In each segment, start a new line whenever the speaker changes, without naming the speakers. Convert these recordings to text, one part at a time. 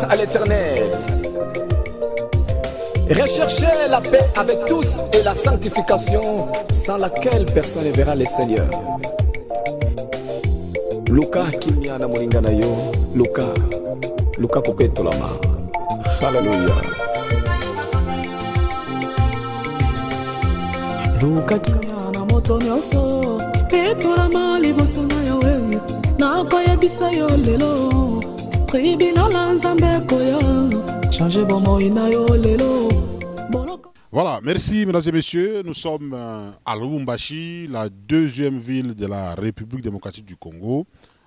à l'Éternel. Recherchez la paix avec tous et la sanctification sans laquelle personne ne verra le Seigneur. Luka kimya na molinga na yo, Luka koketolama. Hallelujah.
Luka kimya na moto nyonso, petolama liboso na yawe, na koyebisa yo lelo, tribunal nzambe koya, changer bomoi na yo lelo.
Voilà, merci mesdames et messieurs. Nous sommes à Lubumbashi, la deuxième ville de la République démocratique du Congo.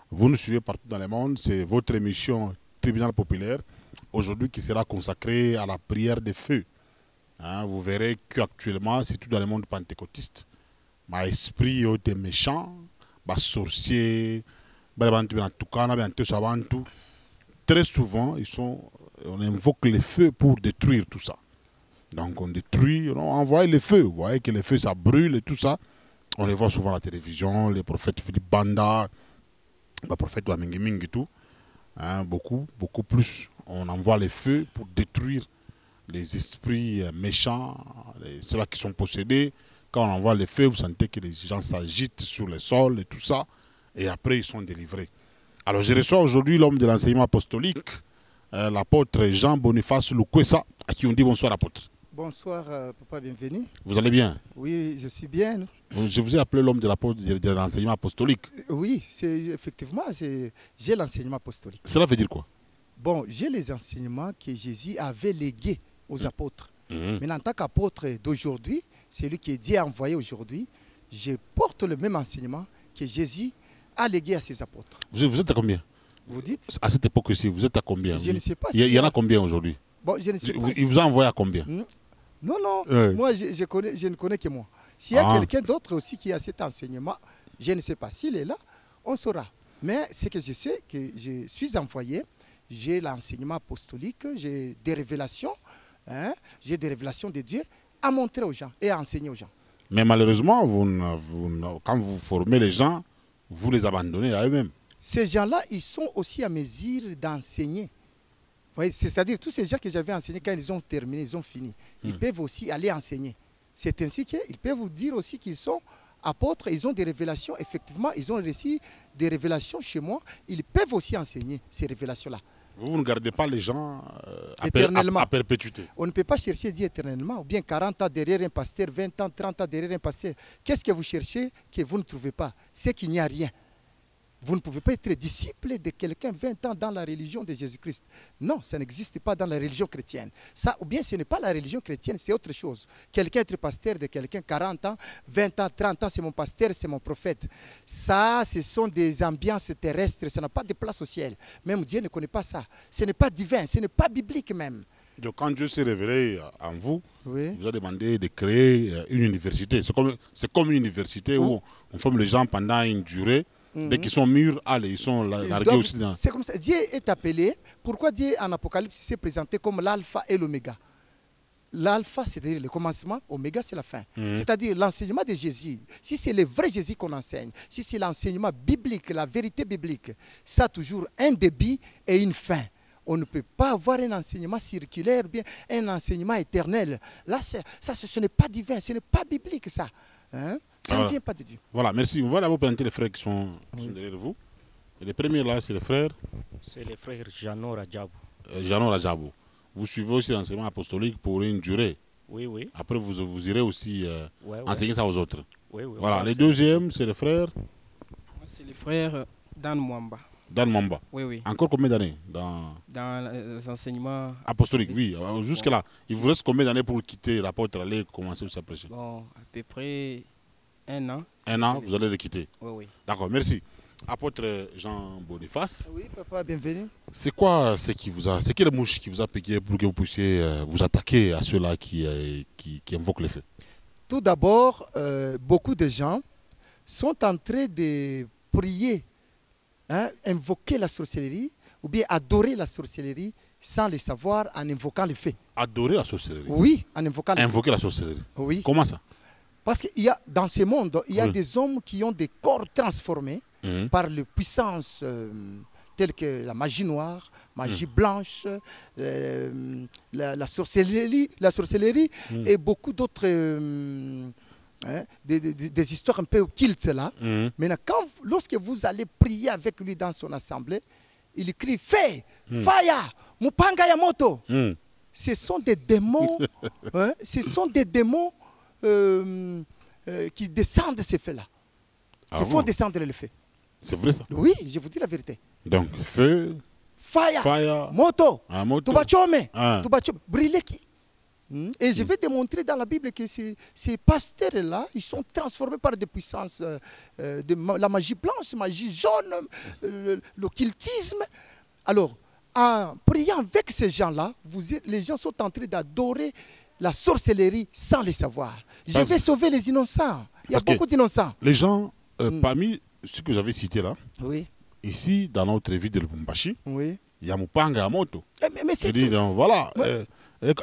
Vous nous suivez partout dans le monde. C'est votre émission Tribunal populaire, aujourd'hui qui sera consacrée à la prière des feux. Hein, vous verrez qu'actuellement, surtout dans le monde pentecôtiste, l'esprit est méchant, sorcier, très souvent, on invoque les feux pour détruire tout ça. Donc on détruit, on envoie les feux. Vous voyez que les feux, ça brûle et tout ça. On les voit souvent à la télévision, les prophètes Philippe Banda, le prophète Wamingiming et tout. Hein, beaucoup plus. On envoie les feux pour détruire les esprits méchants, ceux-là qui sont possédés. Quand on envoie les feux, vous sentez que les gens s'agitent sur le sol et tout ça. Et après, ils sont délivrés. Alors je reçois aujourd'hui l'homme de l'enseignement apostolique, l'apôtre Jean Boniface Lukwesa, à qui on dit bonsoir apôtre.
Bonsoir, papa, bienvenue.
Vous allez bien?
Oui, je suis bien.
Je vous ai appelé l'homme de l'enseignement apostolique.
Oui, effectivement, j'ai l'enseignement apostolique.
Cela veut dire quoi?
Bon, j'ai les enseignements que Jésus avait légués aux apôtres. Mais en tant qu'apôtre d'aujourd'hui, celui que Dieu a envoyé aujourd'hui, je porte le même enseignement que Jésus a légué à ses apôtres.
Vous êtes à combien?
Vous dites?
À cette époque-ci, vous êtes à combien?
Je ne sais pas.
Il y en a combien aujourd'hui?
Bon, je ne sais pas.
Il vous a envoyé à combien?
Non, moi je ne connais que moi. S'il y a quelqu'un d'autre aussi qui a cet enseignement, je ne sais pas. S'il est là, on saura. Mais ce que je sais, que je suis envoyé, j'ai l'enseignement apostolique, j'ai des révélations, j'ai des révélations de Dieu à montrer aux gens et à enseigner aux gens.
Mais malheureusement, quand vous formez les gens, vous les abandonnez à eux-mêmes.
Ces gens-là, ils sont aussi à mesure d'enseigner. C'est-à-dire tous ces gens que j'avais enseignés, quand ils ont terminé, ils ont fini, ils peuvent aussi aller enseigner. C'est ainsi qu'ils peuvent vous dire aussi qu'ils sont apôtres, ils ont des révélations. Effectivement, ils ont reçu des révélations chez moi. Ils peuvent aussi enseigner ces révélations-là.
Vous ne gardez pas les gens
éternellement.
À perpétuité.
On ne peut pas chercher Dieu éternellement, ou bien 40 ans derrière un pasteur, 20 ans, 30 ans derrière un pasteur. Qu'est-ce que vous cherchez que vous ne trouvez pas? C'est qu'il n'y a rien. Vous ne pouvez pas être disciple de quelqu'un 20 ans dans la religion de Jésus-Christ. Non, ça n'existe pas dans la religion chrétienne. Ça, ou bien ce n'est pas la religion chrétienne, c'est autre chose. Quelqu'un être pasteur de quelqu'un 40 ans, 20 ans, 30 ans, c'est mon pasteur, c'est mon prophète. Ça, ce sont des ambiances terrestres, ça n'a pas de place au ciel. Même Dieu ne connaît pas ça. Ce n'est pas divin, ce n'est pas biblique même.
Donc quand Dieu s'est révélé en vous,
oui,
vous a demandé de créer une université. C'est comme une université où on forme les gens pendant une durée. Dès qu'ils sont mûrs, allez, ils sont largués aussi dans...
C'est comme ça. Dieu est appelé. Pourquoi Dieu en Apocalypse s'est présenté comme l'alpha et l'oméga? L'alpha, c'est-à-dire le commencement, oméga, c'est la fin. C'est-à-dire l'enseignement de Jésus. Si c'est le vrai Jésus qu'on enseigne, si c'est l'enseignement biblique, la vérité biblique, ça a toujours un début et une fin. On ne peut pas avoir un enseignement circulaire, bien un enseignement éternel. Là, ce n'est pas divin, ce n'est pas biblique, ça. Ça ne vient pas de Dieu.
Voilà, merci. On va d'abord présenter les frères qui sont derrière vous. Et les premiers là, c'est les frères.
C'est les frères Jano Rajabou.
Jano Rajabou. Vous suivez aussi l'enseignement apostolique pour une durée.
Oui, oui.
Après, vous irez aussi enseigner ça aux autres.
Oui, oui.
Voilà, les deuxièmes, c'est les frères.
C'est les frères Dan Mwamba.
Dan Mwamba.
Oui, oui.
Encore combien d'années dans
les enseignements
apostoliques, oui. Jusque-là, il vous reste combien d'années pour quitter l'apôtre, aller commencer aussi à prêcher?
Bon, à peu près 1 an.
1 an, vous allez le quitter?
Oui, oui.
D'accord, merci. Apôtre Jean Boniface.
Oui, papa, bienvenue.
C'est quoi c'est quelle mouche qui vous a piqué pour que vous puissiez vous attaquer à ceux-là qui invoquent les feux?
Tout d'abord, beaucoup de gens sont en train de prier, invoquer la sorcellerie, ou bien adorer la sorcellerie sans le savoir en invoquant les feux.
Adorer la sorcellerie?
Oui, en invoquant les feux.
Invoquer la sorcellerie?
Oui.
Comment ça?
Parce qu'il y a, dans ce monde, il y a des hommes qui ont des corps transformés par la puissance telles que la magie noire, magie blanche, la sorcellerie et beaucoup d'autres des histoires un peu occultes là. Maintenant, lorsque vous allez prier avec lui dans son assemblée, il crie feu, fire, mupanga ya moto. Ce sont des démons, ce sont des démons qui descendent de ces feux-là, qui font descendre le feu.
C'est vrai ça?
Oui, je vous dis la vérité.
Donc, feu,
fire, moto,
moto.
tubachome, brûler qui. Et je vais démontrer dans la Bible que ces pasteurs-là, ils sont transformés par des puissances de la magie blanche, magie jaune, l'occultisme. Alors, en priant avec ces gens-là, les gens sont en train d'adorer la sorcellerie sans le savoir. Je vais sauver les innocents. Il y a beaucoup d'innocents.
Les gens, parmi ceux que vous avez cités là,
oui.
Ici, dans notre ville de Lubumbashi,
oui.
Il y a Mupanga ya moto.
Mais c'est tout.
Donc, voilà.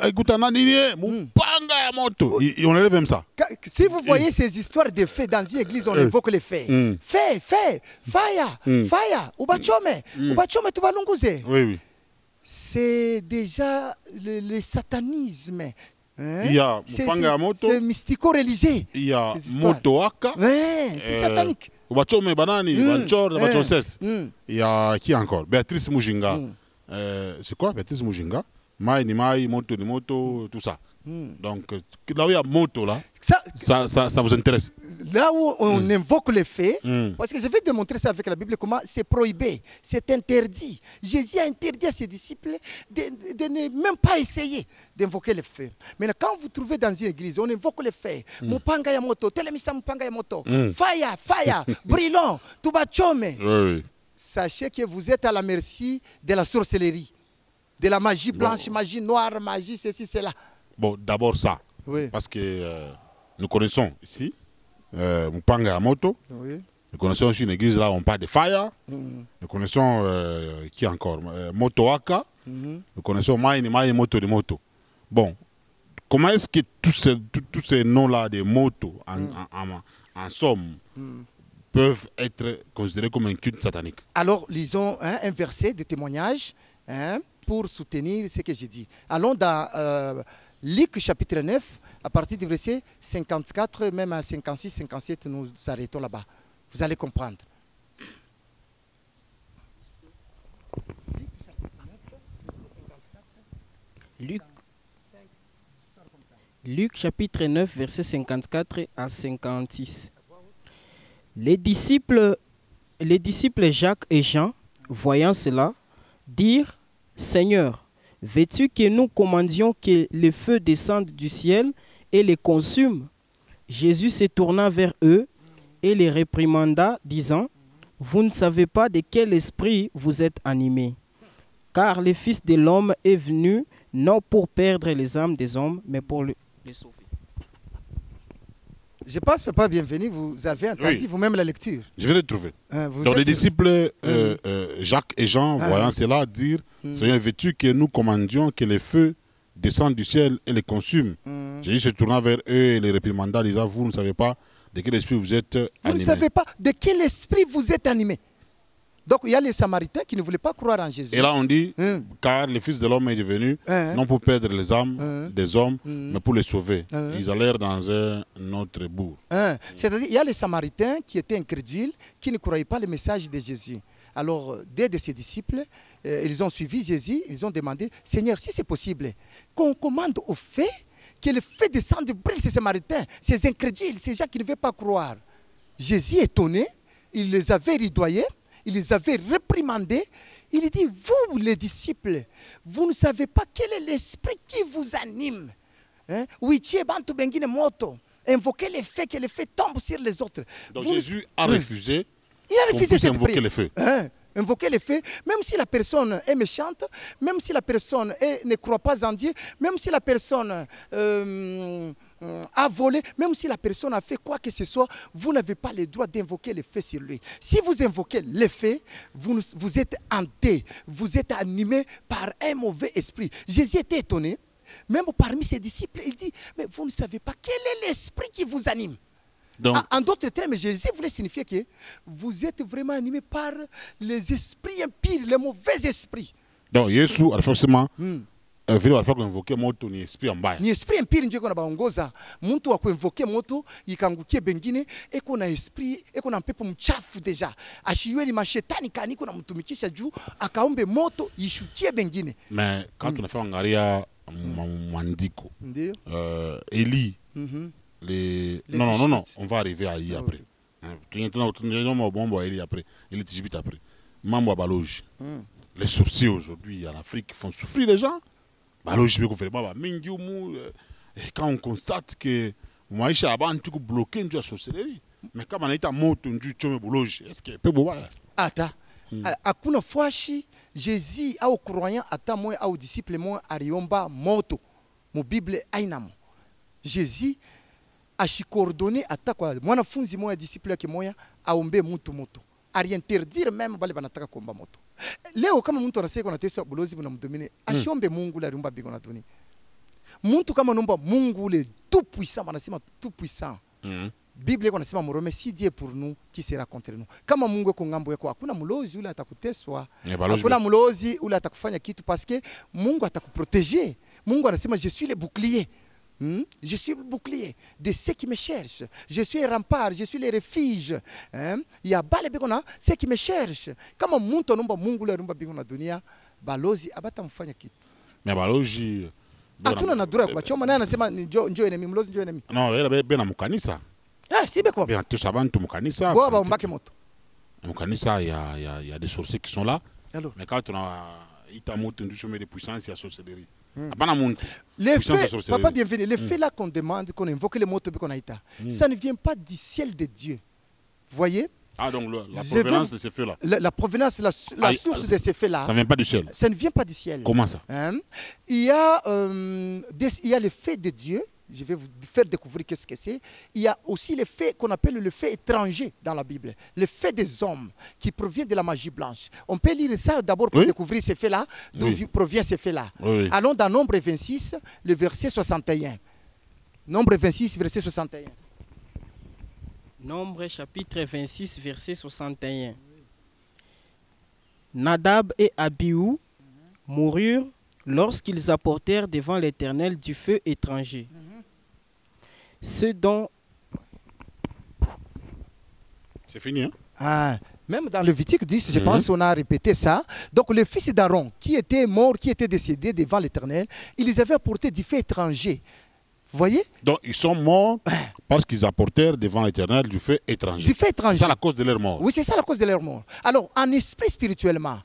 Écoute, Mupanga ya moto. On élève même ça.
Si vous voyez ces histoires de faits dans une église, on évoque les faits. Fait, fire, fire, ubachome, ubachome tubalunguze.
Oui, oui.
C'est déjà le satanisme.
Il y a Mupanga ya moto.
C'est mystico-religieux.
Il y a Motoaka.
C'est satanique.
Ubachome banani, Banchor, Bachoses. Il y a qui encore? Béatrice Mujinga. C'est quoi Béatrice Mujinga? Mai ni mai, moto ni moto, tout ça. Donc, là où il y a moto, là, ça vous intéresse?
Là où on invoque les faits, parce que je vais démontrer ça avec la Bible, comment c'est prohibé, c'est interdit. Jésus a interdit à ses disciples de ne même pas essayer d'invoquer les faits. Mais quand vous trouvez dans une église, on invoque les faits. Mupanga ya moto, telemisa mupanga ya moto, fire, brûlons, tubachome.
Oui.
Sachez que vous êtes à la merci de la sorcellerie, de la magie blanche, magie noire, magie ceci, cela.
Bon, d'abord ça.
Oui.
Parce que nous connaissons ici Mupanga ya moto.
Oui.
Nous connaissons aussi une église là où on parle de fire. Nous connaissons qui encore Motoaka. Nous connaissons Mai ni Mai, moto de moto. Bon, comment est-ce que tous ces noms-là de moto, en somme, peuvent être considérés comme un culte satanique?
Alors, lisons un verset de témoignage pour soutenir ce que j'ai dit. Allons dans Luc chapitre 9, à partir du verset 54, même à 56, 57, nous arrêtons là-bas. Vous allez comprendre.
Luc chapitre 9, verset 54 à 56. Les disciples Jacques et Jean, voyant cela, dirent: Seigneur, veux-tu que nous commandions que le feu descende du ciel et les consume? Jésus se tourna vers eux et les réprimanda, disant: Vous ne savez pas de quel esprit vous êtes animés, car le Fils de l'homme est venu non pour perdre les âmes des hommes, mais pour les sauver.
Je pense, Papa Bienvenu, vous avez entendu vous-même la lecture.
Je vais le trouver. Donc les disciples Jacques et Jean, voyant cela, dire: Seigneur, veux-tu que nous commandions que les feux descendent du ciel et les consument? Jésus se tourna vers eux et les réprimanda, disant: Vous ne savez pas de quel esprit vous êtes animés.
Vous ne savez pas de quel esprit vous êtes animés. Donc il y a les Samaritains qui ne voulaient pas croire en Jésus.
Et là on dit, car le Fils de l'homme est venu, non pour perdre les âmes des hommes, mais pour les sauver. Ils allèrent dans un autre bourg.
C'est-à-dire, il y a les Samaritains qui étaient incrédules, qui ne croyaient pas le message de Jésus. Alors, deux de ses disciples, ils ont suivi Jésus, ils ont demandé: Seigneur, si c'est possible, qu'on commande au feu, que le feu descende, brûle ces Samaritains, ces incrédules, ces gens qui ne veulent pas croire. Jésus, étonné, il les avait ridoyés, il les avait réprimandés. Il dit: vous les disciples, vous ne savez pas quel est l'esprit qui vous anime. Invoquez les faits, que les faits tombent sur les autres.
Donc Jésus a refusé.
Il a refusé cette
invoquer les faits.
Invoquer les faits, même si la personne est méchante, même si la personne ne croit pas en Dieu, même si la personne a volé, même si la personne a fait quoi que ce soit, vous n'avez pas le droit d'invoquer les faits sur lui. Si vous invoquez les faits, vous êtes hanté, vous êtes animé par un mauvais esprit. Jésus était étonné, même parmi ses disciples, il dit: mais vous ne savez pas quel est l'esprit qui vous anime.
Donc,
En d'autres termes, Jésus voulait signifier que vous êtes vraiment animé par les esprits impurs, les mauvais esprits.
donc Yesu forcément vile walifaa kuinvoke moto ni esprit mbaya.
Ni esprit impiri ndio iko na baongoza mtu wa kuinvoke moto ikangukie bengine, eko na esprit, eko na mpepo mchafu deja. Ashiwe ni mashetani kaniko na mtumikisha juu akaombe moto ishukie bengine.
Mais quand on a fait angalia Mandiko, Eli, non, on va arriver à Eli après. Tu entends bon Eli après, Eli Tijibit après. Mambo Baloge. Les sorciers aujourd'hui en Afrique font souffrir les gens. Baloge peut faire pas mingi quand on constate que maisha abantu ko bloquer ndio sorcellerie. Mais kama naita moto ndio chome bologe, est-ce que peut boba?
Ata. Hakuna fwashi Jésus au croyant ata moya au disciple moya ariomba moto. Mu Bible ainamo. Jésus ashikordonné ata kwa mwanafunzi moya disciple yake moya aombe mutu moto. Ariinterdire même bale banataka kuomba moto. Leo kama mtu anasema kuna teso bulozi bunamdomine, ashiombe Mungu la rumba bingo na duni. Mtu kama nomba Mungu le tout puissant, anasema tout puissant. Bible iko nasema Morome, si Dieu pour nous, qui sera contre nous. Kama Mungu yuko ngambo yako, hakuna mlozi ule atakuteswa. Hakuna mlozi ule atakufanya kitu parce que Mungu atakuprotéger. Mungu anasema je suis le bouclier. Je suis le bouclier de ceux qui me cherchent. Je suis le rempart, je suis le refuge. Il y a bale bikona ceux qui me cherchent. Kama muntu nomba Mungu le rumba bikona dunia, balozi abata mfanya kitu.
Mais balozi
hatuna na dura kwa choma naye anasema njoo enemy mlozi njoo enemy.
Non, yeye bena mukanisa.
Si beko.
Bien tous abantu mukanisa.
Bo ba mbake moto.
Mukanisa il y a des sorciers qui sont là.
Alors.
Mais quand on a itamoto ndio chome de puissance ya sorcellerie.
Les faits, papa bienvenue, les faits là qu'on demande, qu'on invoque les mots qu'on a été, ça ne vient pas du ciel de Dieu. Vous voyez?
Ah, donc la provenance de ces faits-là.
La provenance, la source de ces faits-là.
Ça ne vient pas du ciel.
Ça ne vient pas du ciel.
Comment ça?
Il y a les faits de Dieu. Je vais vous faire découvrir qu'est-ce que c'est. Il y a aussi les faits qu'on appelle le fait étranger dans la Bible. Le fait des hommes qui provient de la magie blanche. On peut lire ça d'abord pour découvrir ces faits-là, d'où provient ces faits-là. Allons dans Nombre 26, le verset 61. Nombre 26, verset 61.
Nombre chapitre 26, verset 61. Nadab et Abihu moururent lorsqu'ils apportèrent devant l'Éternel du feu étranger. Ce dont...
C'est fini, hein?
Même dans Lévitique 10, je pense qu'on a répété ça. Donc les fils d'Aaron qui étaient morts, qui étaient décédés devant l'Éternel, ils les avaient apportés du feu étranger. Vous voyez?
Donc ils sont morts parce qu'ils apportèrent devant l'Éternel du feu étranger.
Du feu étranger.
C'est ça la cause de leur mort.
Oui, c'est ça la cause de leur mort. Alors, en esprit spirituellement,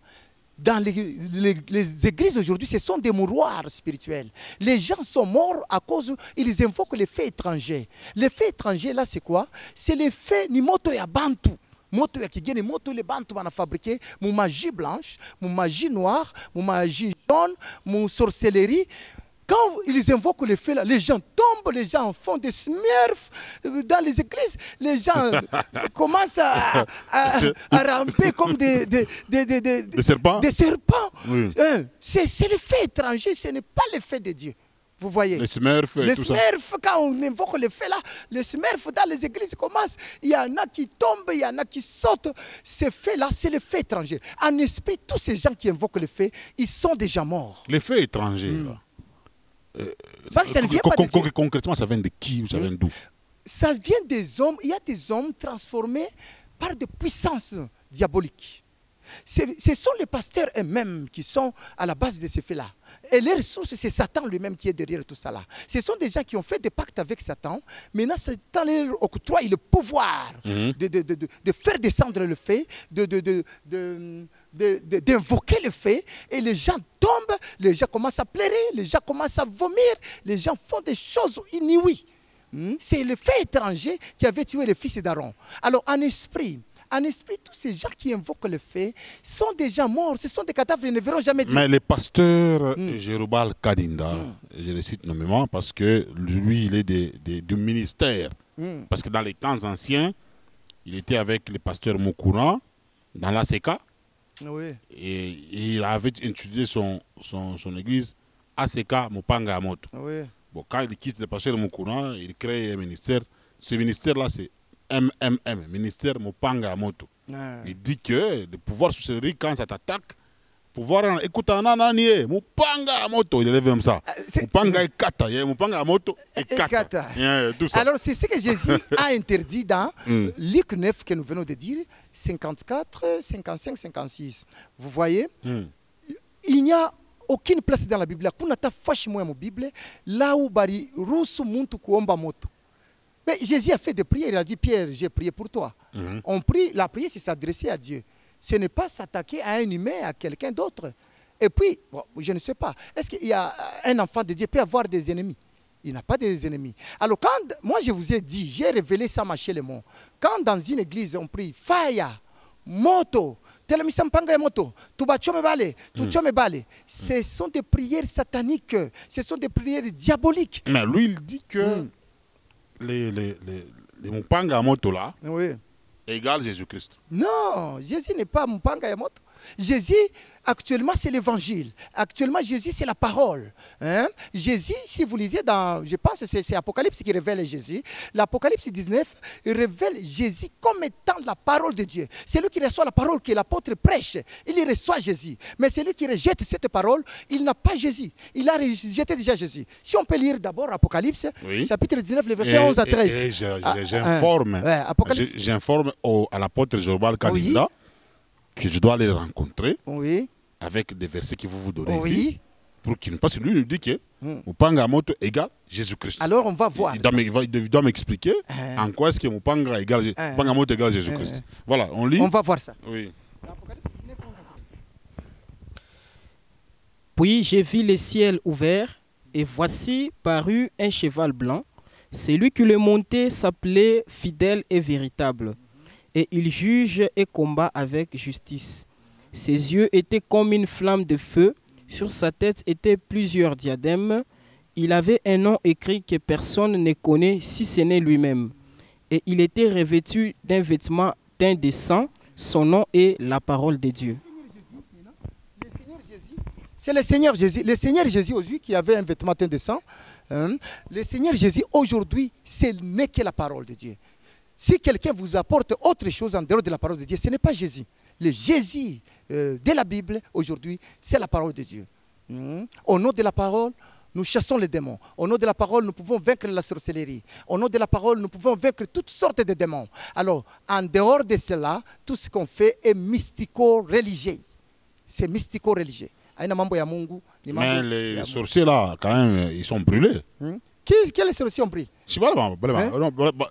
dans les églises aujourd'hui, ce sont des mouroirs spirituels. Les gens sont morts à cause, ils invoquent les faits étrangers. Les faits étrangers, là, c'est quoi? C'est les faits ni moto ya bantu. Moto ya kigeni, moto les bantu van fabriquer, mon magie blanche, mon magie noire, mon magie jaune, mon sorcellerie. Quand ils invoquent les faits là, les gens tombent, les gens font des smurfs dans les églises, les gens commencent à ramper comme des
serpents.
Des serpents.
Oui.
C'est le fait étranger, ce n'est pas le fait de Dieu. Vous voyez?
Les smurfs et tout ça.
Les smurfs, quand on invoque les faits là, les smurfs dans les églises commencent. Il y en a qui tombent, il y en a qui sautent. Ces faits là, c'est le fait étranger. En esprit, tous ces gens qui invoquent les faits, ils sont déjà morts.
Les faits étrangers, là.
Ça ne vient pas de Dieu.
Concrètement, ça vient de qui ou ça vient d'où?
Ça vient des hommes. Il y a des hommes transformés par des puissances diaboliques. Ce sont les pasteurs eux-mêmes qui sont à la base de ces faits-là. Et les ressources, c'est Satan lui-même qui est derrière tout ça là. Ce sont des gens qui ont fait des pactes avec Satan. Maintenant, Satan leur octroie le pouvoir de faire descendre le fait, d'invoquer le fait, et les gens tombent, les gens commencent à pleurer, les gens commencent à vomir, les gens font des choses inouïes. C'est le fait étranger qui avait tué les fils d'Aaron. Alors en esprit, tous ces gens qui invoquent le fait sont des gens morts, ce sont des cadavres, ils ne verront jamais Dieu.
Mais le pasteur Jérobal Kadinda, je le cite nommément parce que lui, il est du ministère. Parce que dans les temps anciens, il était avec le pasteur Mukuna dans l'ACK.
Oui.
Et il avait introduit son église ACK Mupanga Amoto.
Oui.
Bon, quand il quitte le pasteur Mukuna, il crée un ministère. Ce ministère-là, c'est MMM, ministère Mopanga Moto. Il dit que le pouvoir sorcellerie, quand ça t'attaque, pouvoir écouter un ananié, Mopanga Moto, il élève comme ça. Mopanga et kata, Mopanga Moto et kata. Tout ça.
Alors c'est ce que Jésus a interdit dans Luc 9 que nous venons de dire, 54, 55, 56. Vous voyez, il n'y a aucune place dans la Bible. Là où bari rusu muntu kuomba moto. Mais Jésus a fait des prières. Il a dit, Pierre, j'ai prié pour toi. On prie, la prière, c'est s'adresser à Dieu. Ce n'est pas s'attaquer à un humain, à quelqu'un d'autre. Et puis, bon, je ne sais pas, est-ce qu'il y a un enfant de Dieu peut avoir des ennemis? Il n'a pas des ennemis. Alors, quand moi je vous ai dit, j'ai révélé ça, chez les mots. Quand dans une église, on prie, fire, moto, moto, ce sont des prières sataniques, ce sont des prières diaboliques.
Mais lui, il dit que les Mupanga moto là, égale Jésus-Christ.
Non, Jésus n'est pas Mupanga Yamoto. Jésus, actuellement, c'est l'évangile. Actuellement, Jésus, c'est la parole. Hein? Jésus, si vous lisez dans, je pense que c'est Apocalypse qui révèle Jésus. L'Apocalypse 19 révèle Jésus comme étant la parole de Dieu. C'est lui qui reçoit la parole que l'apôtre prêche. Il reçoit Jésus. Mais celui qui rejette cette parole, il n'a pas Jésus. Il a rejeté déjà Jésus. Si on peut lire d'abord Apocalypse, chapitre 19, le verset 11 à 13.
J'informe à l'apôtre Jorobal Kalinda que je dois les rencontrer avec des versets que vous donnez ici, pour qu'il parce que lui il dit que Mupanga Moto égale Jésus-Christ.
Alors on va voir.
Il doit m'expliquer en quoi est-ce que Mupanga Moto égale Jésus-Christ. Voilà, on lit.
On va voir ça.
Oui.
Puis j'ai vu les ciels ouverts, et voici parut un cheval blanc. Celui qui le montait s'appelait Fidèle et Véritable. Et il juge et combat avec justice. Ses yeux étaient comme une flamme de feu. Sur sa tête étaient plusieurs diadèmes. Il avait un nom écrit que personne ne connaît si ce n'est lui-même. Et il était revêtu d'un vêtement teint de sang. Son nom est la parole de Dieu.
C'est le Seigneur Jésus. Le Seigneur Jésus aujourd'hui qui avait un vêtement teint de sang. Le Seigneur Jésus aujourd'hui, ce n'est que la parole de Dieu. Si quelqu'un vous apporte autre chose en dehors de la parole de Dieu, ce n'est pas Jésus. Le Jésus de la Bible, aujourd'hui, c'est la parole de Dieu. Au nom de la parole, nous chassons les démons. Au nom de la parole, nous pouvons vaincre la sorcellerie. Au nom de la parole, nous pouvons vaincre toutes sortes de démons. Alors, en dehors de cela, tout ce qu'on fait est mystico-religieux. C'est mystico-religieux.
Mais les sorciers là, quand même, ils sont brûlés.
Quels sorciers ont pris?
Je sais pas,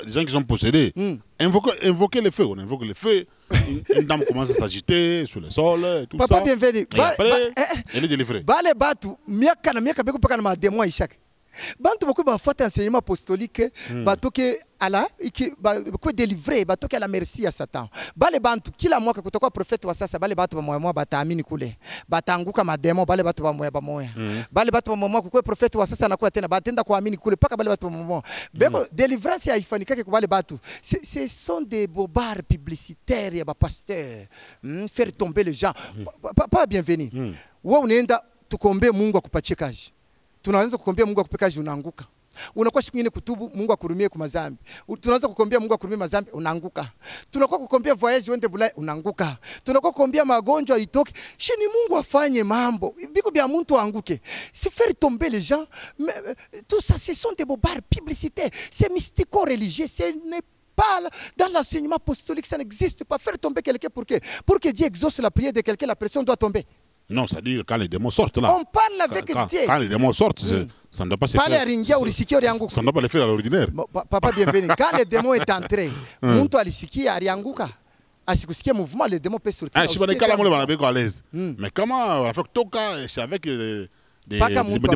les gens qui sont possédés. Invoquer le feu. On invoque le feu. Une dame commence à s'agiter sur le sol. Tout
Papa
ça.
bienvenue.
Et après, elle est délivrée.
Bale batu, miaka beko paka na démon ishak. Bantu beaucoup ba fata enseignement apostolique, bato ke ala iki ba ko délivrer, bato ke la merci à Satan. Bale bantu kila mwaka kutoka prophète wa sasa bale batu ba moya bataamini kule. Batanguka mademo bale batu ba moya. Bale batu ba moya kwa prophète wa sasa anakuwa tena batenda kuamini kule paka bale batu ba moya. Beko délivrance ya ifanikake kwa bale batu. Ce sont des bobards publicitaires ya ba pasteurs. Faire tomber les gens. Pas bienvenue. Wewe unaenda tukombe Mungu akupatie kazi. Tunaanza kukombea Mungu akupe kazi unaanguka. Unakuwa siku nyingine kutubu Mungu akurumie kwa mazambi. Tunaanza kukombea Mungu akurumie mazambi unaanguka. Tunakuwa kukombea voyage uende Bulaya unaanguka. Tunakuwa kukombea magonjwa itoke. Shini Mungu afanye mambo. Biko bya muntu anguke. C'est faire tomber les gens. Mais, tout ça ce sont des bobards publicitaires. C'est mystico-religieux. Ce n'est pas dans l'enseignement apostolique, ça n'existe pas. Faire tomber quelqu'un pour que Dieu exauce la prière de quelqu'un, la personne doit tomber.
Non, c'est-à-dire quand les démons sortent là.
On parle avec Dieu.
Quand les démons sortent, ça ne doit pas se faire.
Ça
ne doit pas le faire à l'ordinaire.
Papa, bienvenue. Quand le démon est entré, Muntu alisikia alianguka. Asikusikia mouvement, le démon peut sortir.
Mais comment on fait toka, c'est avec des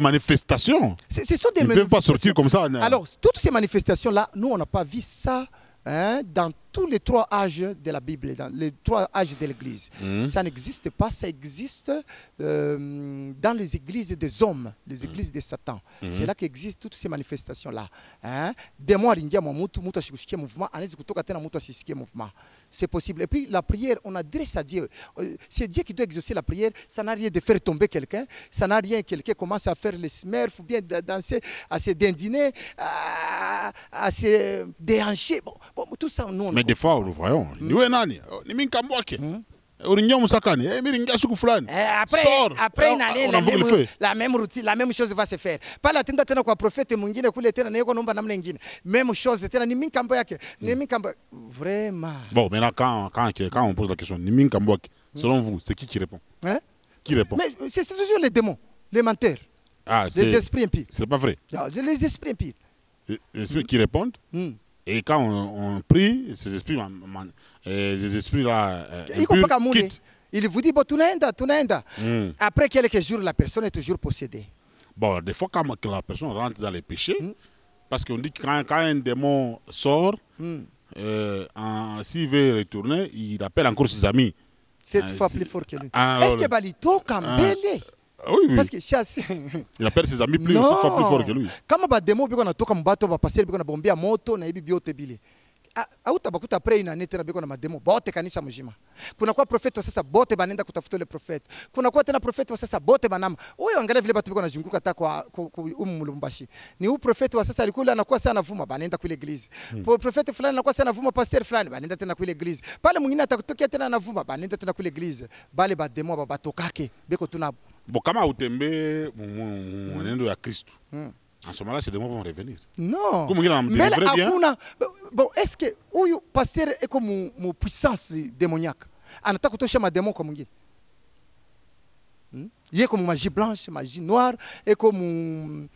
manifestations.
Ce sont des
Ils ne peuvent pas sortir comme ça.
Alors, toutes ces manifestations-là, nous, on n'a pas vu ça dans tous les 3 âges de la Bible, dans les 3 âges de l'Église. Ça n'existe pas, ça existe dans les églises des hommes, les églises de Satan. C'est là qu'existent toutes ces manifestations-là. Démon alingia mutu, mutu ashikusikia mouvement, anaweza kutoka tena mutu asisikie mouvement. C'est possible. Et puis la prière, on adresse à Dieu. C'est Dieu qui doit exaucer la prière. Ça n'a rien de faire tomber quelqu'un. Ça n'a rien que quelqu'un commence à faire les smurfs, ou bien danser, à se dindiner, à se déhancher. Bon, tout ça, nous,
mais des fois, nous voyons.
Après une année, la même routine, la même chose va se faire. Pas la tenda tena kwa prophète mwingine kule tena na yeko nomba namna nyingine. Même chose tena ni minkambo yake. Ni minkambo vraiment.
Bon, maintenant quand on pose la question, ni minkambo yake, selon vous, c'est qui répond?
Hein?
Qui répond?
Mais c'est toujours les démons, les menteurs.
Ah,
les esprits impies.
C'est pas vrai.
Les esprits impies.
Les esprits qui répondent. Et quand on prie, ces esprits, les esprits là, quittent.
Il vous dit, bon, tunaenda. Après quelques jours, la personne est toujours possédée.
Bon, des fois, quand la personne rentre dans les péchés, parce qu'on dit que quand un démon sort, s'il veut retourner, il appelle encore ses amis.
7 fois plus fort que lui. Est-ce que Balito Kambele?
Oui.
Parce que
il appelle ses amis plus fort que lui.
Kama ba démon biko na toka mbato ba passer biko na bombia moto na ibi biote bile. Autabakuta après une année tena biko na mademo bote kanisa mjima. Kuna kwa profeti wa sasa bote banenda kutafuta ile profeti. Kuna kwa tena profeti wa sasa bote banama. Wewe angalia vile batu biko nazunguka hata kwa Mulumbashi. Ni huyu profeti wa sasa alikuwa anakuwa sana vuma banenda kwa ile eglise. Profeti fulani anakuwa sana vuma pastor fulani banenda tena kwa ile eglise. Pale mwingine atakutokea tena anavuma banenda tena kwa ile eglise. Bale ba demo batokake biko tuna.
Bon, kama utembe mwenendo ya Kristo. En ce moment-là, ces démons vont revenir.
Non.
Mais
bon, est-ce que le pasteur est comme une puissance démoniaque? On attaque tout ma démon comme il est comme magie blanche, magie noire, et comme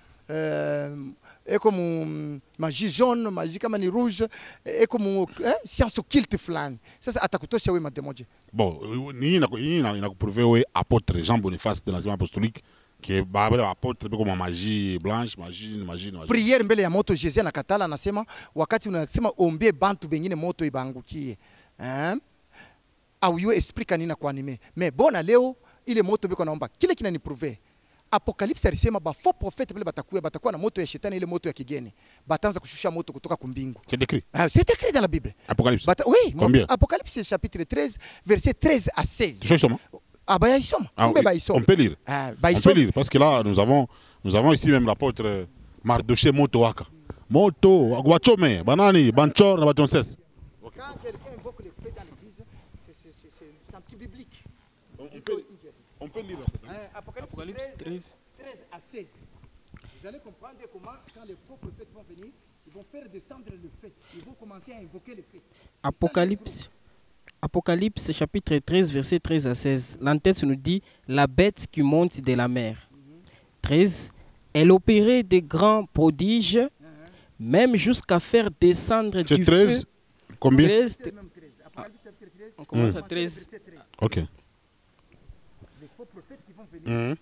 magie jaune, magie comme rouge, et comme science occulte flan. Ça c'est attaque tout ma démon.
Bon, il a prouvé apôtre Jean Boniface de l'Ancien apostolique qui est apôtre comme magie blanche, magie.
Prière mbele ya moto Jésus anakatala anasema wakati unasema ombie bantu bengine moto ibangukie. Au yo esprit kanina kwa anime. Mais bona leo ile moto biko naomba. Kile kinaniprouver. Apocalypse alisema ba faux prophète bile batakuwa na moto ya shetani ile moto ya kigeni. Batanza kushusha moto kutoka kumbingu.
C'est décrit.
C'est écrit dans la Bible.
Apocalypse.
Oui,
combien?
Apocalypse chapitre 13 verset 13 à 16.
Tu sais comment?
On
peut lire. On peut lire parce que là nous avons ici même l'apôtre Mardoché Motoaka. Moto, Aguachome, Banani, Banchor, Nabatonses.
Quand quelqu'un invoque les faits dans l'église, c'est un petit biblique.
On peut lire.
Apocalypse 13 à 16. Vous allez comprendre comment, quand les faux prophètes vont venir, ils vont faire descendre le fait. Ils vont commencer à invoquer les faits.
Apocalypse chapitre 13, verset 13 à 16. L'entête nous dit la bête qui monte de la mer. 13. Elle opérait des grands prodiges, même jusqu'à faire descendre du
13,
feu.
Combien?
13. On commence à 13.
Ok. Les faux prophètes qui vont venir.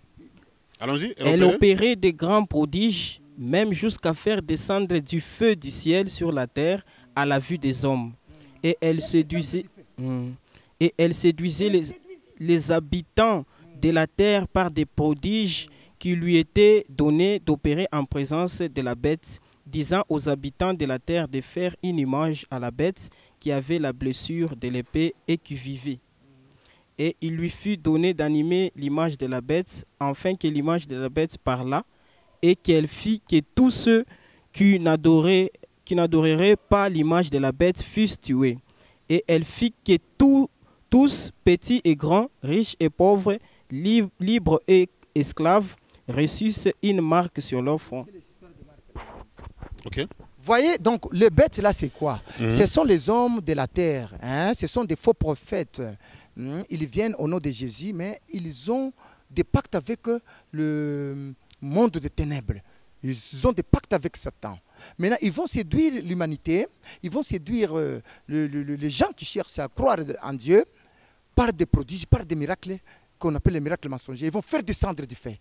Allons-y.
Elle opérait des grands prodiges, même jusqu'à faire descendre du feu du ciel sur la terre à la vue des hommes. Et elle séduisait les habitants de la terre par des prodiges qui lui étaient donnés d'opérer en présence de la bête, disant aux habitants de la terre de faire une image à la bête qui avait la blessure de l'épée et qui vivait. Et il lui fut donné d'animer l'image de la bête, afin que l'image de la bête parlât, et qu'elle fit que tous ceux qui n'adoreraient pas l'image de la bête fussent tués. Et elle fit que tous, petits et grands, riches et pauvres, libres et esclaves, reçussent une marque sur leur front.
Ok.
Voyez, donc, les bêtes là, c'est quoi? Ce sont les hommes de la terre. Ce sont des faux prophètes. Ils viennent au nom de Jésus, mais ils ont des pactes avec le monde des ténèbres. Ils ont des pactes avec Satan. Maintenant, ils vont séduire l'humanité, ils vont séduire les gens qui cherchent à croire en Dieu par des prodiges, par des miracles qu'on appelle les miracles mensongers. Ils vont faire descendre du feu.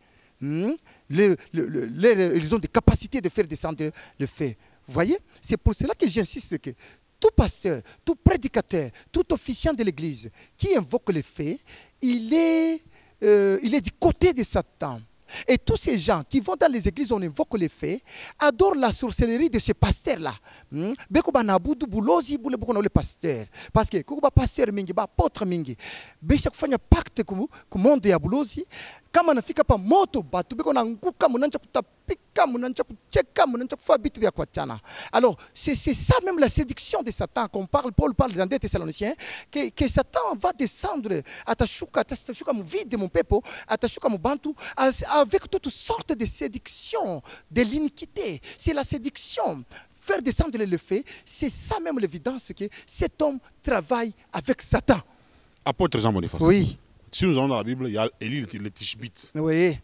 Ils ont des capacités de faire descendre le feu. Vous voyez? C'est pour cela que j'insiste que tout pasteur, tout prédicateur, tout officiant de l'Église qui invoque les faits, il est du côté de Satan. Et tous ces gens qui vont dans les églises, on invoque les faits, adorent la sorcellerie de ces pasteurs-là. Beko banabudu bulozi bule boko na le pasteur. Parce que kuba pasteur mingi ba apôtre mingi. Besha kufanya pacte ku monde ya bulozi. Kama nafika pa moto batu beko nanguka munanja kutapika munanja kucheka munanja kufa bitu vya kuachana. Alors c'est ça même la séduction de Satan qu'on parle. Paul parle dans 2 Thessaloniciens que Satan va descendre atashuka mu vide mon peuple, atashuka mu bantu avec toutes sortes de séductions de l'iniquité. C'est la séduction. Faire descendre le fait, c'est ça même l'évidence que cet homme travaille avec Satan.
Apôtre Jean Boniface.
Oui.
Si nous allons dans la Bible, il y a Élie le Tishbite.
Oui.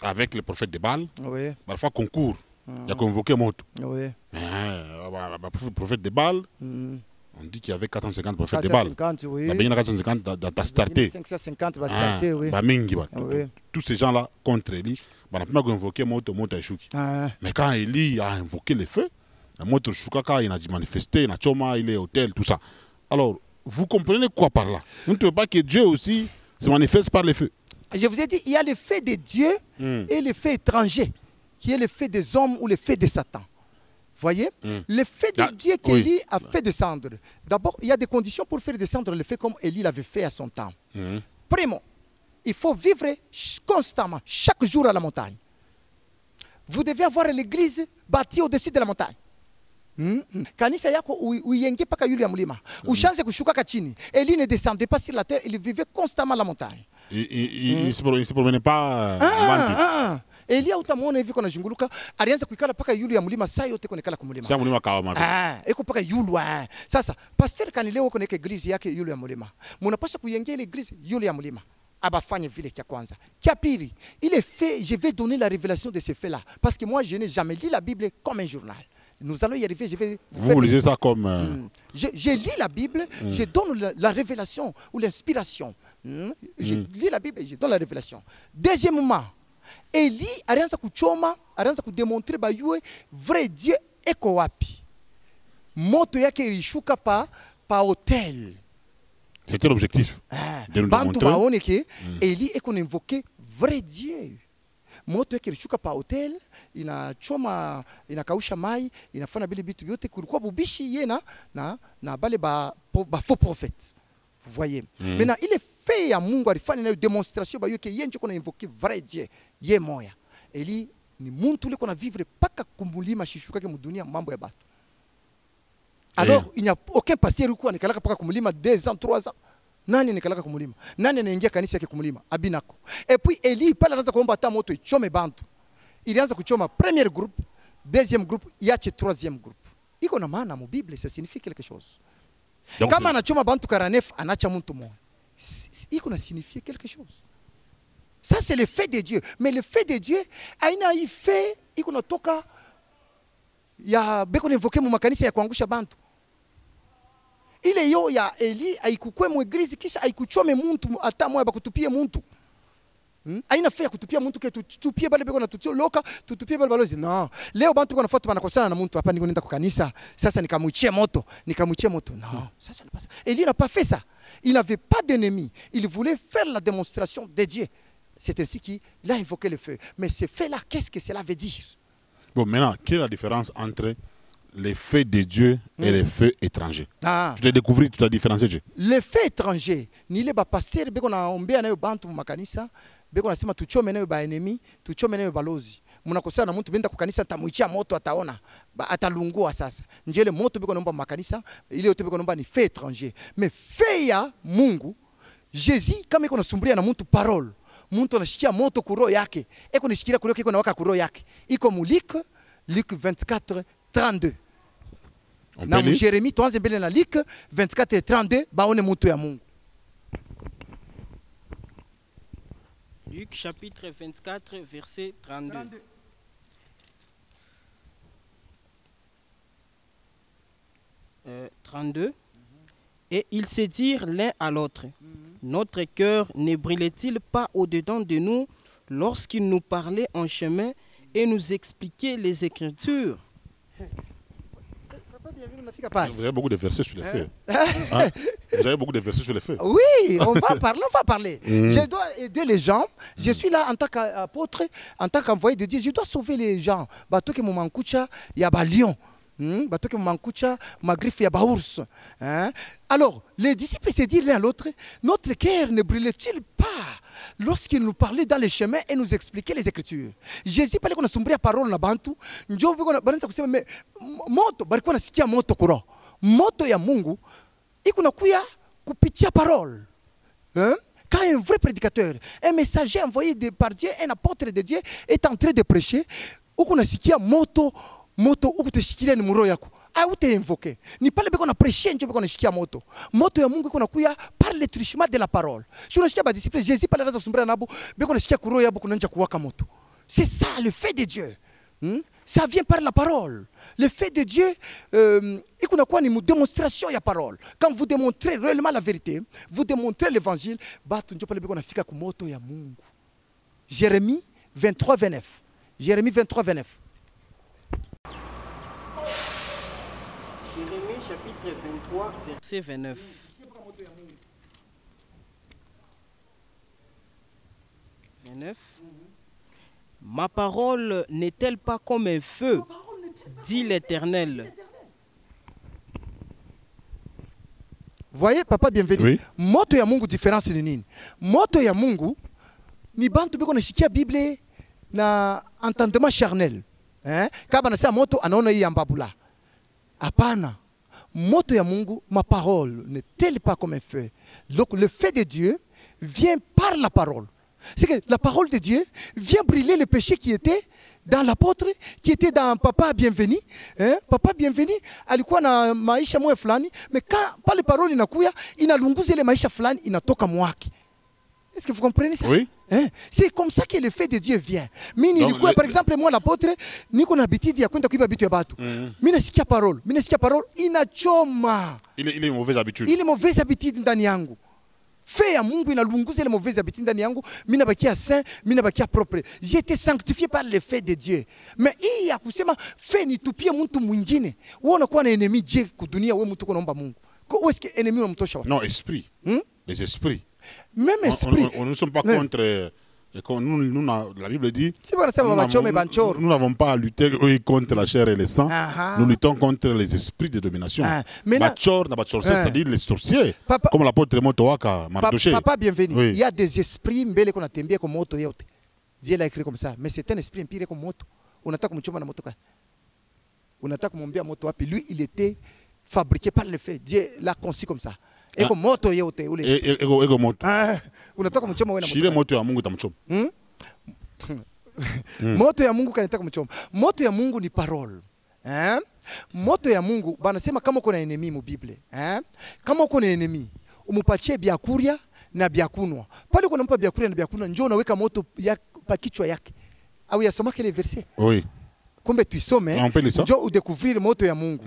Avec le prophète de Baal.
Oui.
Parfois concours. Il y a convoqué Moto.
Oui.
Le prophète de Baal. On dit qu'il y avait 450 prophètes de Baal.
450, oui.
Il y a 450 dans starté.
550 va starter, oui.
Tous ces gens-là contre Élie, on a pu invoquer Moto Eshuki. Mais quand Élie a invoqué le feu, Moto Shukaka, il a manifesté, il a choma, il est hôtel, tout ça. Alors, vous comprenez quoi par là? Vous ne trouvez pas que Dieu aussi se manifeste par le feu?
Je vous ai dit, il y a le fait de Dieu et le fait étranger, qui est le fait des hommes ou le fait de Satan. Voyez, le fait de Dieu qu'Élie a fait descendre. D'abord, il y a des conditions pour faire descendre le fait comme Élie l'avait fait à son temps. Primo, il faut vivre constamment, chaque jour à la montagne. Vous devez avoir l'église bâtie au-dessus de la montagne. Kanisa yako uyenge paka yule ya mlima. Ushanze kushuka kachini. Élie ne descendait pas sur la terre, il vivait constamment à la montagne.
Il ne se promenait pas.
Elia utamwona hivi kuna junguluka alianza kuikala paka yulu ya mlima saa yote konekala kumlima.
Sasa mlima kawa mapi.
Eko paka yulu. Sasa pasteur kanileo koneka eglise yake yulu ya mlima. Munapaswa kuyengea ile eglise yulu ya mlima. Abafanye vile kia kwanza. Kia pili, il est fait, je vais donner la révélation de ces faits-là parce que moi je n'ai jamais lu la Bible comme un journal. Nous allons y arriver, je vais
vous lisez ça comme
je lis la Bible, je donne la révélation ou l'inspiration. Je lis la Bible et je donne la révélation. Deuxièmement, Élie alianza kuchoma, alianza kudemontrer bayue vrai Dieu eko wapi. Moto yake ilishuka pa hôtel.
C'était l'objectif. De nous
Bantu
démontrer.
baone ke Élie eko invoqué vrai Dieu. Moto yake ilishuka pa hôtel, inachoma, inakausha mai, inafanya bile bitu vyote kulikuwa bubishi yena na bale ba faux prophètes. Vous voyez. Maintenant, il est fait à Mungu alifanya une démonstration ba yoke yenje kona invoquer vrai Dieu. Ye moya. Eli ni muntu ule kona vivre paka kumulima shishuka ke mudunia mambo ya batu. Alors, il n'y a aucun pasteur qui anakalaka paka kumulima 2 ans, 3 ans. Nani anakalaka kumulima? Nani anaingia kanisa yake kumulima? Abinako. Et puis Eli pale anaanza kuomba hata moto ichome bantu. Ilianza kuchoma premier groupe, deuxième groupe, iache troisième groupe. Iko na maana mu Bible, ça signifie quelque chose. Donc, kama anachoma bantu 49 anacha muntu moja. Iko na signifie quelque chose. Ça c'est le fait de Dieu. Mais le fait de Dieu, aina hii fait iko natoka ya beko invoke mu makanisa ya kuangusha bantu. Ile yo ya Eli aikukwe mu eglise kisha aikuchome muntu hata moja bakutupie muntu. Aina fait ya kutupia muntu ke tutupie bale beko na tutio loka, tutupie bale balozi. Non. Leo bantu kwa nafuata banakosana na muntu hapa niko nenda kwa kanisa. Sasa nikamuchie moto. Non, ça n'est pas ça. Eli n'a pas fait ça. Il n'avait pas d'ennemi. Il voulait faire la démonstration de Dieu. C'est ainsi qu'il a invoqué le feu. Mais ce fait-là, qu'est-ce que cela veut dire?
Bon, maintenant, quelle est la différence entre les faits de Dieu et les faits étrangers? Tu t'as découvert, tu as différencié Dieu.
Les faits étrangers, ni les pasteur, beko na ombea na yo bantu makanisa, beko na sema tuchome na yo ba enemy, tuchome na yo balozi. Munakosana na mtu benda kwa kanisa tamuichia moto ataona, atalungua sasa. Njele moto beko naomba makanisa, ile yote beko naomba ni fait étranger. Mais fait ya Mungu, Jésus kama iko nasumbulia na mtu parole. Muntu anashikia moto kuro yake. Eko nishikilia kuro yake iko na waka kuro yake. Iko mu Luc 24:32. Na mu Jérémie tuanze mbele na Luc 24:32 baone mutu ya Mungu.
Luc chapitre 24 verset 32. 32. Et ils se dirent l'un à l'autre, notre cœur ne brûlait-il pas au-dedans de nous lorsqu'il nous parlait en chemin et nous expliquait les Écritures?
Vous avez beaucoup de versets sur les feux. Hein? Vous avez beaucoup de versets sur les feux.
Oui, on va parler. Je dois aider les gens. Je suis là en tant qu'apôtre, en tant qu'envoyé de Dieu. Je dois sauver les gens. Bato ke mumankucha, il y a lion. Bato ke mumankucha, ma griffe, il y a ours. Alors, les disciples se disent l'un à l'autre, notre cœur ne brûle-t-il pas lorsqu'il nous parlait dans les chemins et nous expliquait les Écritures? Jésus parlait qu'on a sombré à parole na bantu. Njo bananza kusema me moto balikuwa nasikia moto kuro. Moto ya Mungu iko nakuya kupitia parole. Quand un vrai prédicateur, un messager envoyé par Dieu, un apôtre de Dieu est en train de prêcher, uko nasikia moto ukuteshikilia ni muro yako. Aute invoqué. Ni pale beko na prêcher njo beko na shikia moto. Moto ya Mungu iko nakuya par le truchement de la parole. Si on shikia ba disciples Jésus pale raza kusumbira nabo beko na shikia kuro yabo kunanja kuwaka moto. C'est ça le fait de Dieu. Ça vient par la parole. Le fait de Dieu, il y a une démonstration de la parole. Quand vous démontrez réellement la vérité, vous démontrez l'évangile, Jérémie 23, 29. Jérémie 23, 29.
Jérémie chapitre 23, verset 29. Ma parole n'est-elle pas comme un feu, dit l'Éternel.
Voyez, papa, bienvenue.
Oui.
Moto ya Mungu différence ni nini? Moto ya Mungu ni bantu biko nashikia Bible na entendement charnel. Kaba nasema moto anaona hii ambabula. Hapana. Moto ya Mungu, ma parole n'est-elle pas comme un feu? Donc le feu de Dieu vient par la parole. C'est que la parole de Dieu vient brûler le péché qui était dans l'apôtre, qui était dans Papa Bienvenu. Papa Bienvenu alikuwa na maisha moya fulani, mais quand pale parole inakuya, inalunguza ile maisha fulani inatoka mwake. Est-ce que vous comprenez ça?
Oui.
C'est comme ça que le fait de Dieu vient. Mimi nilikuwa par exemple moi l'apôtre, niko na habitude ya kwenda kuiba vitu ya batu. Mimi nasikia parole, inachoma.
Il est une mauvaise habitude.
Il est mauvaise habitude ndani yangu. Fait ya Mungu inalunguza ile mauvaise habitude ndani yangu, mimi nabakia saint, mimi nabakia propre. J'ai été sanctifié par le fait de Dieu. Mais hii ya kusema fait nitupie mtu mwingine. Wewe unakuwa na enemy je kudunia, wewe mtu unaomba Mungu. Kwa est-ce que ennemi unamtosha wapi?
Non, esprit. Les esprits.
Même esprit.
Nous ne sommes pas contre. La Bible dit nous n'avons pas à lutter contre la chair et le sang. Nous luttons contre les esprits de domination. C'est-à-dire les sorciers. Comme l'apôtre Motoaka, Mardoché.
Papa, bienvenue. Il y a des esprits mbele qu'on a tembia comme moto yote. Dieu l'a écrit comme ça. Mais c'est un esprit empire comme moto. On attaque kumchoma na moto kwa. On attaque kumwambia moto wapi. Lui, il était fabriqué par le feu. Dieu l'a conçu comme ça. Eko moto yote ule.
Ego moto.
Unataka kumchoma wewe na moto.
Shile moto ya Mungu tamchoma.
Moto ya Mungu kanataka kumchoma. Moto ya Mungu ni parole. Moto ya Mungu banasema kama uko na enemy mu Bible. Kama uko na enemy, umupatie byakuria na byakunwa. Pale uko nampa byakuria na byakunwa, njoo unaweka moto ya pa kichwa yake. Au yasoma kile verset.
Oui.
Kumbe tuisome njo udécouvrir moto ya Mungu.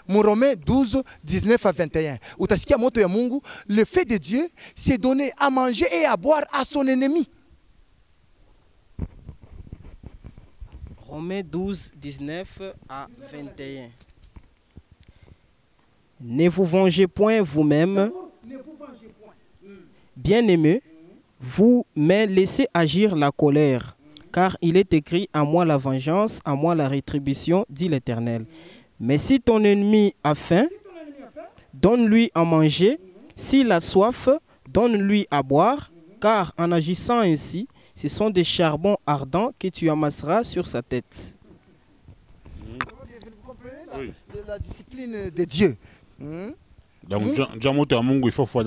Mu Romains 12, 19 à 21. Utasikia moto ya Mungu, le fait de Dieu, c'est donner à manger et à boire à son ennemi.
Romains 12, 19 à 21. Ne vous vengez point vous-même, bien-aimés, vous, mais laissez agir la colère. Car il est écrit, à moi la vengeance, à moi la rétribution, dit l'Éternel. Mais si ton ennemi a faim, donne-lui à manger. S'il a soif, donne-lui à boire. Car en agissant ainsi, ce sont des charbons ardents que tu amasseras sur sa tête.
Oui. La discipline de Dieu.
Donc, il faut faire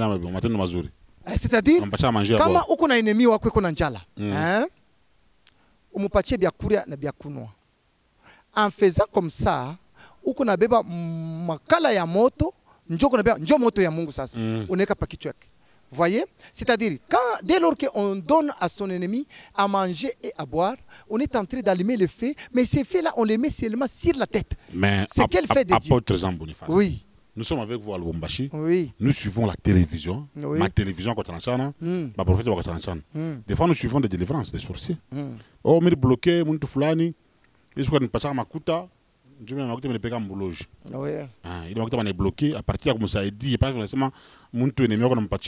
mazuri.
C'est-à-dire, kama uko na enemi wako iko na njala, umupatie byakuria na byakunwa. En faisant comme ça, uko na beba makala ya moto, njo moto ya Mungu sasa. Uneka pa kichwa yake. Voyez? C'est-à-dire, dès lors qu'on donne à son ennemi à manger et à boire, on est en train d'allumer le feu, mais ces feux-là, on les met seulement sur la tête. C'est quel fait de Dieu?
Apôtre Jean Boniface.
Oui.
Nous sommes avec vous à Lubumbashi.
Oui.
Nous suivons la télévision.
Oui.
Ma télévision, ma prophète, des fois, nous suivons des délivrances, des sorciers. Oh, mais bloqué, Muntu Fulani, ils sont passés à Makuta. Dieu m'a dit que mbouloji.
Oui.
Il m'a dit que bloqué à partir de ça dit pas forcément mon tout ennemi on pas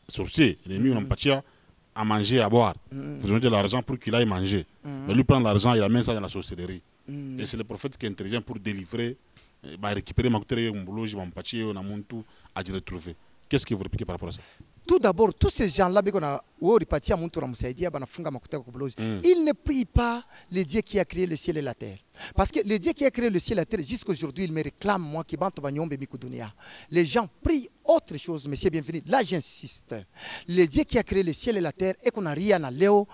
sorcier, l'ennemi on pas à manger à boire. Vous donnez de l'argent pour qu'il aille manger. Mais lui prend l'argent, il amène ça dans la sorcellerie. Et c'est le prophète qui intervient pour délivrer, récupérer ma couterie mbouloji, mon pachi on a mon tout à retrouver. Qu'est-ce que vous répliquez par rapport à ça?
Tout d'abord, tous ces gens-là, ils ne prient pas le Dieu qui a créé le ciel et la terre. Parce que le Dieu qui a créé le ciel et la terre, jusqu'aujourd'hui, il me réclame, moi, qui les gens prient autre chose, monsieur, bienvenue. Là, j'insiste. Le Dieu qui a créé le ciel et la terre, et qu'on a rien à léo,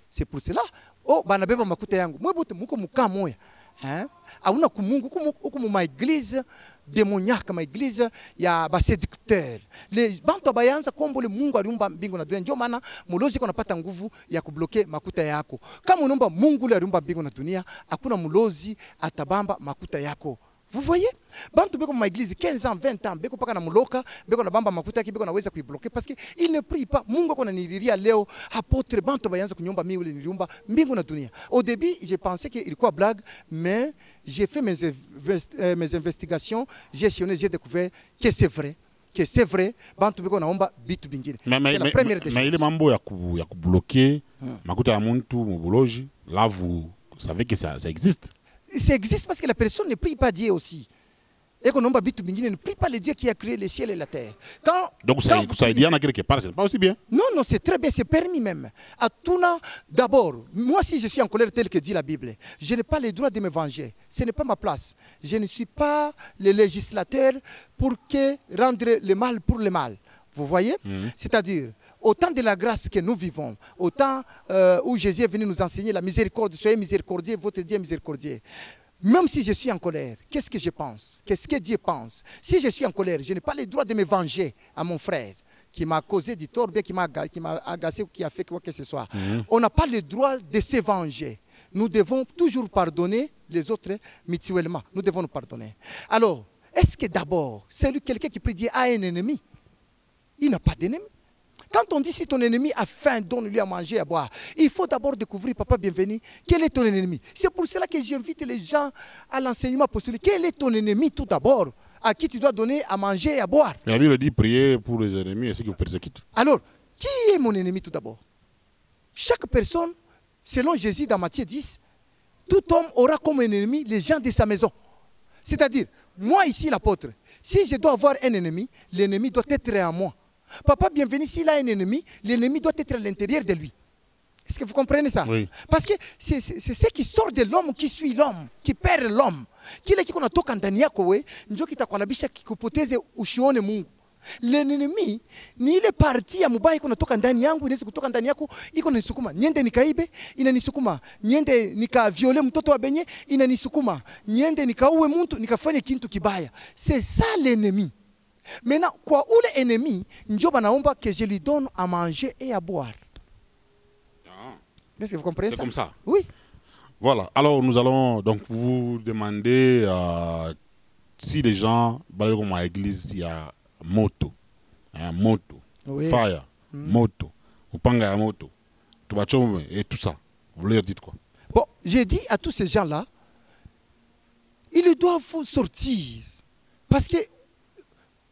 c'est pour cela. Oh, banabeba makuta yangu. Moi, muko mukamoya. Hein? Auna kumungu kumu ma église démoniaque, ma église ya ba séducteur. Les bantu bayanza kombo le mungu aliumba mbingu na dunia. Ndio maana mulozi kuna pata nguvu ya kubloke makuta yako. Kama unaomba mungu le aliumba mbingu na dunia, hakuna mulozi atabamba makuta yako. Vous voyez? Bantu beko ma église 15 ans, 20 ans, beko paka na muloka, beko na bamba makuta yake, beko na weza kuibloquer parce que il ne prie pas. Mungu kona niliria leo apôtre bantu bayanza kunyomba miule niliumba mbingu na dunia. Au début, j'ai pensé qu'il ilikuwa blague, mais j'ai fait mes investigations, j'ai cherché, j'ai découvert que c'est vrai. Que c'est vrai, bantu beko naomba bitu bingine. C'est la première des choses.
Mais il est mambo ya bloquer makuta ya muntu mubuloji. Là vous savez que ça existe.
Ça existe parce que la personne ne prie pas Dieu aussi. Et qu'on ne prie pas le Dieu qui a créé le ciel et la terre.
Donc ça est bien quelque part, c'est pas aussi bien.
Non, non, c'est très bien, c'est permis même. À Touna, d'abord, moi si je suis en colère tel que dit la Bible, je n'ai pas le droit de me venger. Ce n'est pas ma place. Je ne suis pas le législateur pour rendre le mal pour le mal. Vous voyez? C'est-à-dire, au temps de la grâce que nous vivons, au temps où Jésus est venu nous enseigner la miséricorde, soyez miséricordieux, votre Dieu est miséricordieux. Même si je suis en colère, qu'est-ce que je pense? Qu'est-ce que Dieu pense? Si je suis en colère, je n'ai pas le droit de me venger à mon frère qui m'a causé du tort, qui m'a agacé ou qui a fait quoi que ce soit. On n'a pas le droit de se venger. Nous devons toujours pardonner les autres mutuellement. Nous devons nous pardonner. Alors, est-ce que d'abord, c'est quelqu'un qui peut dire à un ennemi? Il n'a pas d'ennemi. Quand on dit si ton ennemi a faim, donne-lui à manger, à boire. Il faut d'abord découvrir, papa bienvenu, quel est ton ennemi. C'est pour cela que j'invite les gens à l'enseignement apostolique. Quel est ton ennemi tout d'abord, à qui tu dois donner à manger et à boire?
Mais la Bible dit prier pour les ennemis et ceux qui vous persécutent.
Alors, qui est mon ennemi tout d'abord? Chaque personne, selon Jésus dans Matthieu 10, tout homme aura comme ennemi les gens de sa maison. C'est-à-dire, moi ici l'apôtre, si je dois avoir un ennemi, l'ennemi doit être à moi. Papa bienvenu, s'il a un ennemi, l'ennemi doit être à l'intérieur de lui. Est-ce que vous comprenez ça?
Oui.
Parce que c'est ce qui sort de l'homme qui suit l'homme, qui perd l'homme. Kile kiko natoka ndani yako we, ndio kitakwalabisha kikupoteze ushione Mungu. L'ennemi ni ile parti ya mubaya iko natoka ndani yangu, inaweza kutoka ndani yako, iko nisukuma niende nikaibe, inanisukuma niende nikaviole mtoto wa benye, inanisukuma niende nikaue mtu, nikafanye kitu kibaya. C'est ça l'ennemi. Maintenant, quoi ou l'ennemi, ndio banaomba que je lui donne à manger et à boire. Est-ce que vous comprenez ça?
C'est comme ça.
Oui.
Voilà. Alors nous allons donc vous demander si les gens, comme à l'église, il y a moto,
Oui.
fire, moto, upanga ya moto, tubachome et tout ça. Vous leur dites quoi?
Bon, j'ai dit à tous ces gens-là, ils doivent sortir. Parce que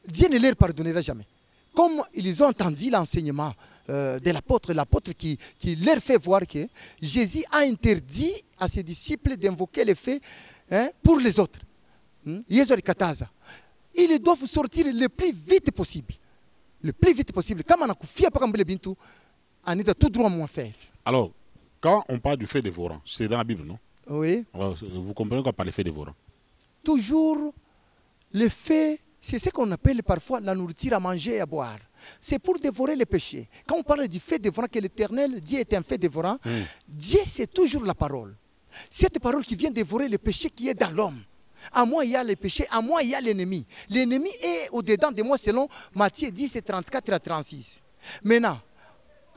Dieu ne leur pardonnera jamais. Comme ils ont entendu l'enseignement de l'apôtre qui leur fait voir que Jésus a interdit à ses disciples d'invoquer les faits pour les autres. Ils doivent sortir le plus vite possible. Le plus vite possible. Comme on a fait pas bintu, on est tout droit à faire.
Alors, quand on parle du fait dévorant, c'est dans la Bible, non?
Oui.
Alors, vous comprenez qu'on parle du fait dévorant?
Toujours le fait. C'est ce qu'on appelle parfois la nourriture à manger et à boire. C'est pour dévorer les péchés. Quand on parle du fait dévorant, que l'Éternel, Dieu est un fait dévorant, Dieu c'est toujours la parole. Cette parole qui vient dévorer le péché qui est dans l'homme. À moi il y a le péché, à moi il y a l'ennemi. L'ennemi est au-dedans de moi selon Matthieu 10, 34 à 36. Maintenant,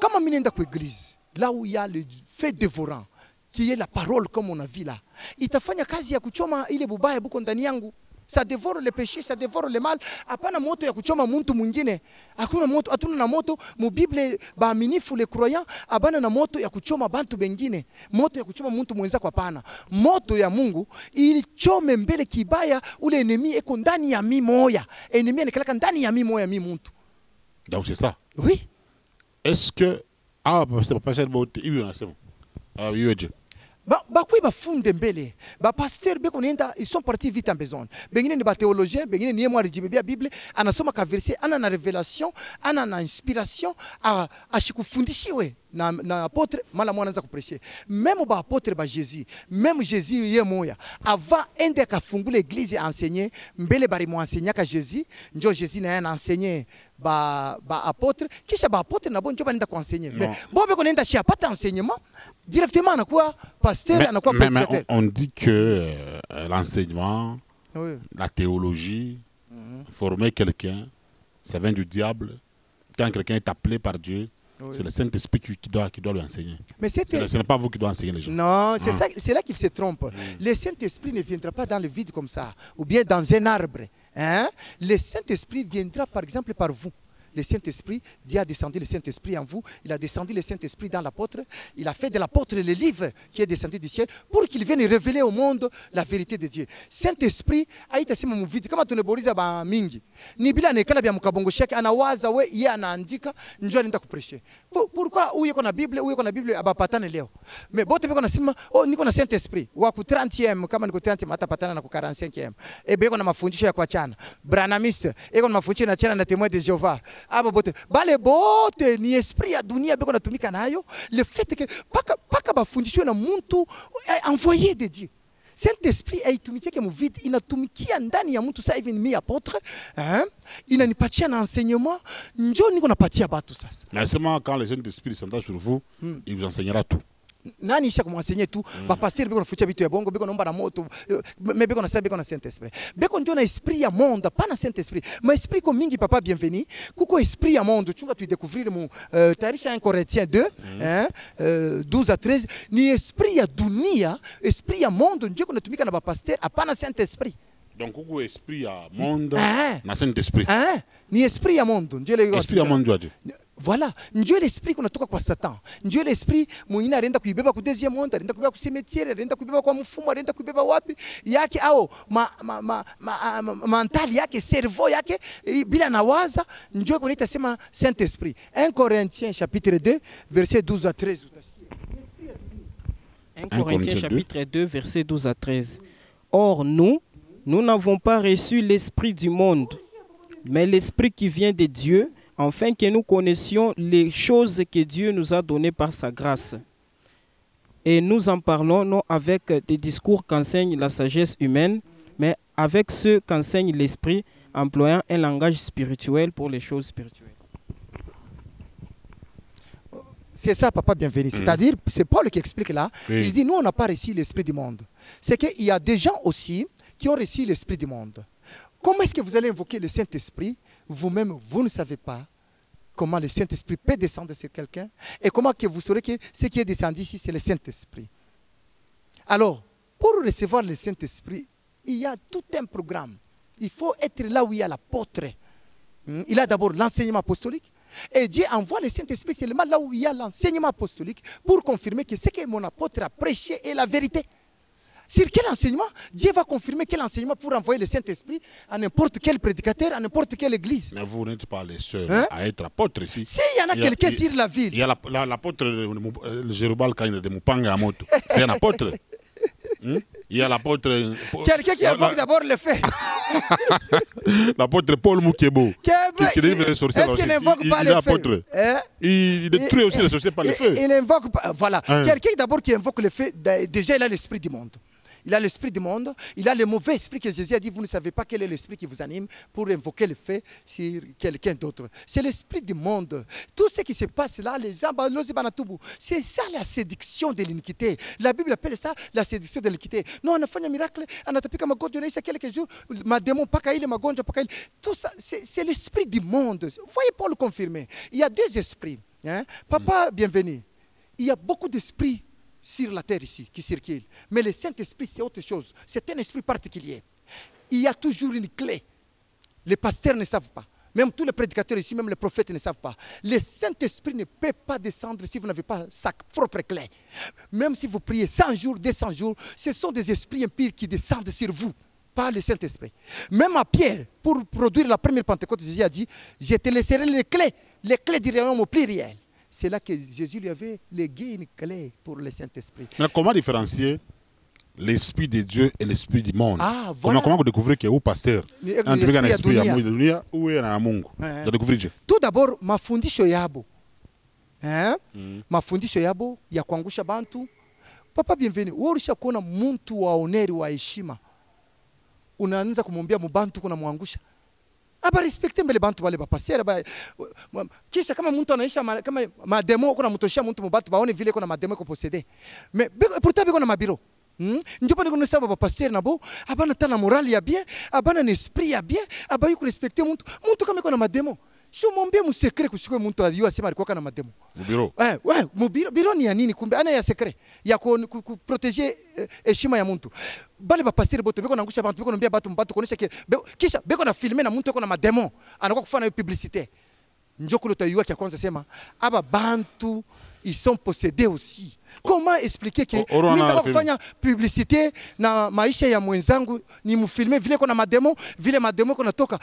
quand on est dans l'église, là où il y a le fait dévorant, qui est la parole comme on a vu là, il t'a fait kazi ya kuchoma ile bubaya buko ndani yangu. Ça dévore le péché, ça dévore le mal. Hapana moto ya kuchoma muntu mwingine. Hakuna moto, hatuna na moto mu Bible baaminifu les croyants, abana na moto ya kuchoma bantu bengine. Moto ya kuchoma muntu mwenzako hapana. Moto ya Mungu ilichome mbele kibaya ule enemi eko ndani ya mimi moya. Enemi anakalaka ndani ya mimi moya mimi muntu.
Donc c'est ça.
Oui.
Est-ce que c'est pas ça bote ibi unasema? Iweje?
Bakwi bafunde mbele ba pasteur beko nenda ils sont partis vite en besoin bengine ni ba théologien bengine ni moi rijibebia Bible anasoma ka verset ana na révélation ana na inspiration ashikufundishiwe na apôtre mala mwana anza kuprêcher même ba apôtre ba Jésus même Jésus ye moya avant ende kafungula église enseigner mbele bari mo enseigner ka Jésus njo Jésus na yana enseigner ba apôtre kisha ba apôtre na bon njo banenda ku enseigner mais bon beko nenda chia pas enseignement directement anakuwa pasteur anakuwa prédicateur.
On dit que l'enseignement, oui, la théologie, former quelqu'un, ça vient du diable. Quand quelqu'un est appelé par Dieu, oui, c'est le Saint-Esprit qui doit lui enseigner. Mais ce n'est pas vous qui doit enseigner les gens.
Non, c'est là qu'il se trompe. Le Saint-Esprit ne viendra pas dans le vide comme ça, ou bien dans un arbre. Hein? Le Saint-Esprit viendra par exemple par vous. Le Saint-Esprit, Dieu a descendu le Saint-Esprit en vous, il a descendu le Saint-Esprit dans l'apôtre, il a fait de l'apôtre le livre qui est descendu du ciel pour qu'il vienne révéler au monde la vérité de Dieu. Saint-Esprit, aïta sima muvidi, kama tuneboriza ba mingi. Ni bila nekala bya mukabongo shake anawaza we ye anaandika njoo anaenda kuprêcher. Pourquoi uye kona Bible, uye kona Bible abapatane leo. Mais bote beko nasema oh niko na Saint-Esprit, wa ku 30e kama niko 30e atapatana na ku 45e. Beko na mafundisho ya kuachana. Branhamiste, eko na mafundisho na chana na témoin de Jéhovah. Aba bote bale bote ni esprit ya dunia beko natumika nayo le fait que paka bafundishwe na muntu envoyé de Dieu. Saint-Esprit aitumikike mu vide inatumikia ndani ya mtu sasa hivi ni apôtre inanipatia na enseignement njoo niko napatia batu sasa.
Mais seulement quand le Saint-Esprit descendra sur vous, il vous enseignera tout.
Nani isha kumwenseigner tu ba pasteur beko nafucha vitu ya bongo beko naomba na moto mais beko na sabe beko na Saint-Esprit beko ndio na esprit ya monde pas na Saint-Esprit mais esprit comme mingi papa bienvenue kuko esprit ya monde chunga tu découvrir mu tarisha 1 Corinthiens 2 12 à 13 ni esprit ya dunia esprit ya monde ndio kunatumika na ba pasteur hapana Saint-Esprit.
Donc kuko esprit ya monde na Saint-Esprit
ni esprit ya monde ndio le
esprit ya monde aje.
Voilà, Dieu l'esprit kunatoka kwa Satan. Dieu l'esprit mwingine anaenda kuibeba ku deuxième monde, anaenda kuibeba ku cimetière, anaenda kuibeba kwa mfumo, anaenda kuibeba wapi? Yake au mentali yake, cerveau yake bila nawaza, ndio kunaita sema Saint-Esprit. 1 Corinthiens chapitre 2 verset 12 à 13.
1 Corinthiens chapitre 2 verset 12 à 13. Or nous n'avons pas reçu l'esprit du monde, mais l'esprit qui vient de Dieu, afin que nous connaissions les choses que Dieu nous a données par sa grâce. Et nous en parlons non avec des discours qu'enseigne la sagesse humaine, mais avec ceux qu'enseigne l'esprit, employant un langage spirituel pour les choses spirituelles.
C'est ça, papa, bienvenue. C'est-à-dire, c'est Paul qui explique là. Oui. Il dit, nous, on n'a pas reçu l'esprit du monde. C'est qu'il y a des gens aussi qui ont reçu l'esprit du monde. Comment est-ce que vous allez invoquer le Saint-Esprit? Vous-même, vous ne savez pas comment le Saint-Esprit peut descendre sur quelqu'un. Et comment que vous saurez que ce qui est descendu ici, c'est le Saint-Esprit. Alors, pour recevoir le Saint-Esprit, il y a tout un programme. Il faut être là où il y a l'apôtre. Il a d'abord l'enseignement apostolique. Et Dieu envoie le Saint-Esprit seulement là où il y a l'enseignement apostolique pour confirmer que ce que mon apôtre a prêché est la vérité. Sur quel enseignement? Dieu va confirmer quel enseignement pour envoyer le Saint-Esprit à n'importe quel prédicateur, à n'importe quelle église.
Mais vous n'êtes pas les seuls à être apôtres ici.
S'il y en a quelqu'un sur la ville.
Il y a l'apôtre Jérubal Kaine de Mupanga à Moto. C'est un apôtre. Il y a l'apôtre...
Quelqu'un qui invoque d'abord le fait.
L'apôtre Paul Moukebo. Qui délivre les sorciers.
Est-ce qu'il n'invoque pas le feu?
Il détruit aussi les sorciers par le feu.
Il n'invoque pas... Voilà. Quelqu'un d'abord qui invoque le fait, déjà il a l'esprit du monde. Il a l'esprit du monde, il a le mauvais esprit que Jésus a dit, vous ne savez pas quel est l'esprit qui vous anime pour invoquer le fait sur quelqu'un d'autre. C'est l'esprit du monde. Tout ce qui se passe là, les gens, c'est ça la séduction de l'iniquité. La Bible appelle ça la séduction de l'iniquité. Non, on a fait un miracle, on a tapé comme un il y a quelques jours, ma démon, pas kaïle, ma gonja, pas kaïle. Tout ça, c'est l'esprit du monde. Voyez Paul confirmer. Il y a deux esprits. Papa, bienvenue. Il y a beaucoup d'esprits sur la terre ici, qui circule. Mais le Saint-Esprit, c'est autre chose. C'est un esprit particulier. il y a toujours une clé. Les pasteurs ne savent pas. Même tous les prédicateurs ici, même les prophètes ne savent pas. Le Saint-Esprit ne peut pas descendre si vous n'avez pas sa propre clé. Même si vous priez 100 jours, 200 jours, ce sont des esprits impurs qui descendent sur vous, pas le Saint-Esprit. Même à Pierre, pour produire la première Pentecôte, Jésus a dit, je te laisserai les clés du royaume au pluriel. C'est là que Jésus lui avait légué une clé pour le Saint-Esprit.
Mais comment différencier l'esprit de Dieu et l'esprit du monde?
Ah, voilà.
Comment découvrir qu'il y a un pasteur, un esprit ya dunia ou ya Mungu? De découvrir Dieu.
Tout d'abord, mafundisho yabo. Mafundisho yabo ya kuangusha bantu. Papa bienvenue. Wewe ulishakuona mtu wa oneri wa heshima. Unaanza kumwambia mbantu kuna muangusha. Aba respecte mbele bantu wale bapasera ba kisha kama mtu anaisha kama mademo kuna mtoshia mtu mbantu baone vile kuna mademo ko posséder. Mais pourtant biko na mabiro. Ndio pale kuna sababu pasteur nabo abana tana morale ya bien, abana na esprit ya bien, abayi ku respecter mtu kama iko na mademo. Sio mwambie mu secret kushikwe mtu aliyo asema alikuwa na mademo. Mubiro. Mubiro ni ya nini kumbe ana ya secret ya ku protéger heshima ya mtu. Bale ba pasteur boto biko naangusha bantu biko naambia batu kuonesha kisha biko na filmer na mtu iko na mademo. Anakuwa kufanya publicité. Njoo kule utaiwa kia kwanza sema aba bantu ils sont possédés aussi. Comment expliquer que nitaka kufanya publicité na maisha ya mwenzangu ni mfilme vile kuna mademo vile mademo kuna toka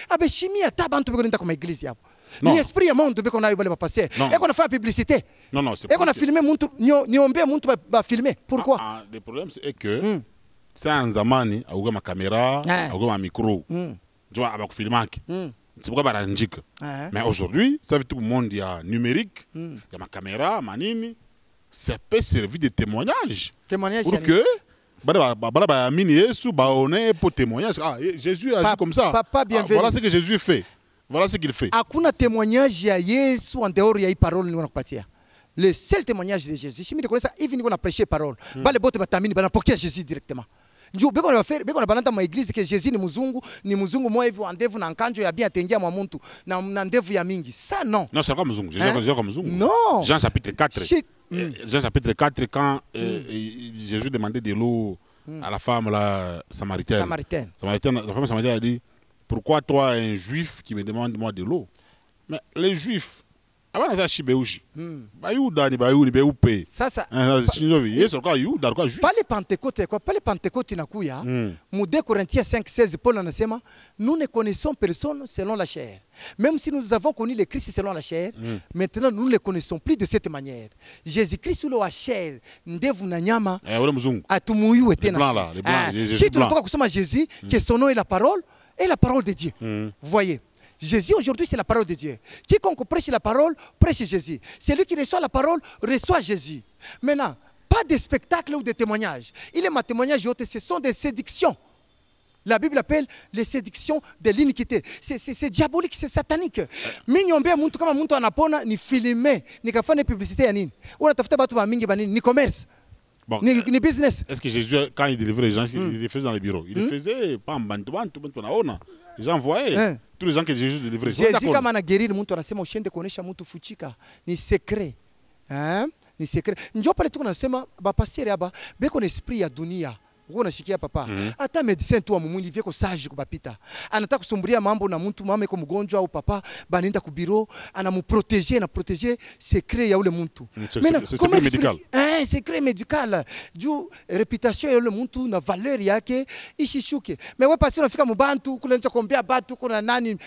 abeshimi ata bantu biko nenda kwa église hapo. Ni esprit ya monde biko nayo bale ba passer. Eko na faire publicité. Non, c'est pas. Eko na filmer muntu niombe muntu ba filmer. Pourquoi?
Le problème c'est que sans zamani auga ma caméra, auga ma micro. Tu vois abakufilmaki. C'est pourquoi baranjika. Mais aujourd'hui, ça veut tout le monde, il y a numérique, il y a ma caméra, ma nini. Ça peut servir de témoignage.
Témoignage
pour que pour témoignage. Ah, Jésus agit comme ça.
Papa, bienvenue.
Voilà ce que Jésus fait. Voilà ce qu'il fait.
Hakuna témoignage ya Yesu en dehors ya parole ni wanakupatia. Le seul témoignage de Jésus, si mimi niko ça, hivi niko na prêcher parole. Bale bote batamini banapokea Jésus directement. Ndio beko na faire beko na balanta ma église que Jésus ni muzungu moyo hivi wa ndevu na nkanjo ya bien atengia mwa muntu na ndevu ya mingi. Ça non.
Non, c'est pas muzungu. Jésus comme muzungu.
Non.
Jean chapitre 4. Jean chapitre 4 quand Jésus demandait de l'eau à la femme la samaritaine. La femme samaritaine a dit pourquoi toi un juif qui me demande moi de l'eau? Mais les juifs abana za shibeuji bayuda ni bayuni beupe
sasa
yesu kwa yuda kwa juif
pale Pentecôte inakuya mu 2 Corinthiens 5:16 Paul anasema nous ne connaissons personne selon la chair, même si nous avons connu le Christ selon la chair, maintenant nous ne le connaissons plus de cette manière. Jésus-Christ ule wa chair ndevu na nyama atumuyue tena si tunatoka kusema Jésus que son nom est la parole de Dieu. Voyez, Jésus aujourd'hui c'est la parole de Dieu. Quiconque prêche la parole, prêche Jésus. Celui qui reçoit la parole, reçoit Jésus. Maintenant, pas de spectacle ou de témoignage. Il est ma témoignage, ce sont des séductions. La Bible appelle les séductions de l'iniquité. C'est diabolique, c'est satanique. Minyombe muntu kama muntu anapona ni filmer, ni kafanya publicité ya nini? Unatafuta watu wa mingi banini, ni commerce.
Bon,
ni business.
Est-ce que Jésus, quand il délivrait les gens, il les faisait dans les bureaux? Il les faisait pas en bantu, les gens voyaient. Tous les gens que Jésus délivrait.
Jésus kama na guérir mtu anasema ushende kuonesha mtu fuchika. Ni secret. Ni secret. Njoo pale tu tunasema ba pasteur hapa beko na esprit ya dunia. Uko unashikia papa. Hata medicine tu wa mwili vyeko sage kubapita. Anataka kusumbulia mambo na mtu mama iko mgonjwa au papa banaenda ku bureau anamuprotéger na protéger secret ya ule mtu.
C'est secret médical.
Secret médical. Juu réputation ya ule mtu na valeur yake ishishuke. Mais wewe pasteur unafika mbantu kulenza kuombea batu kuna nani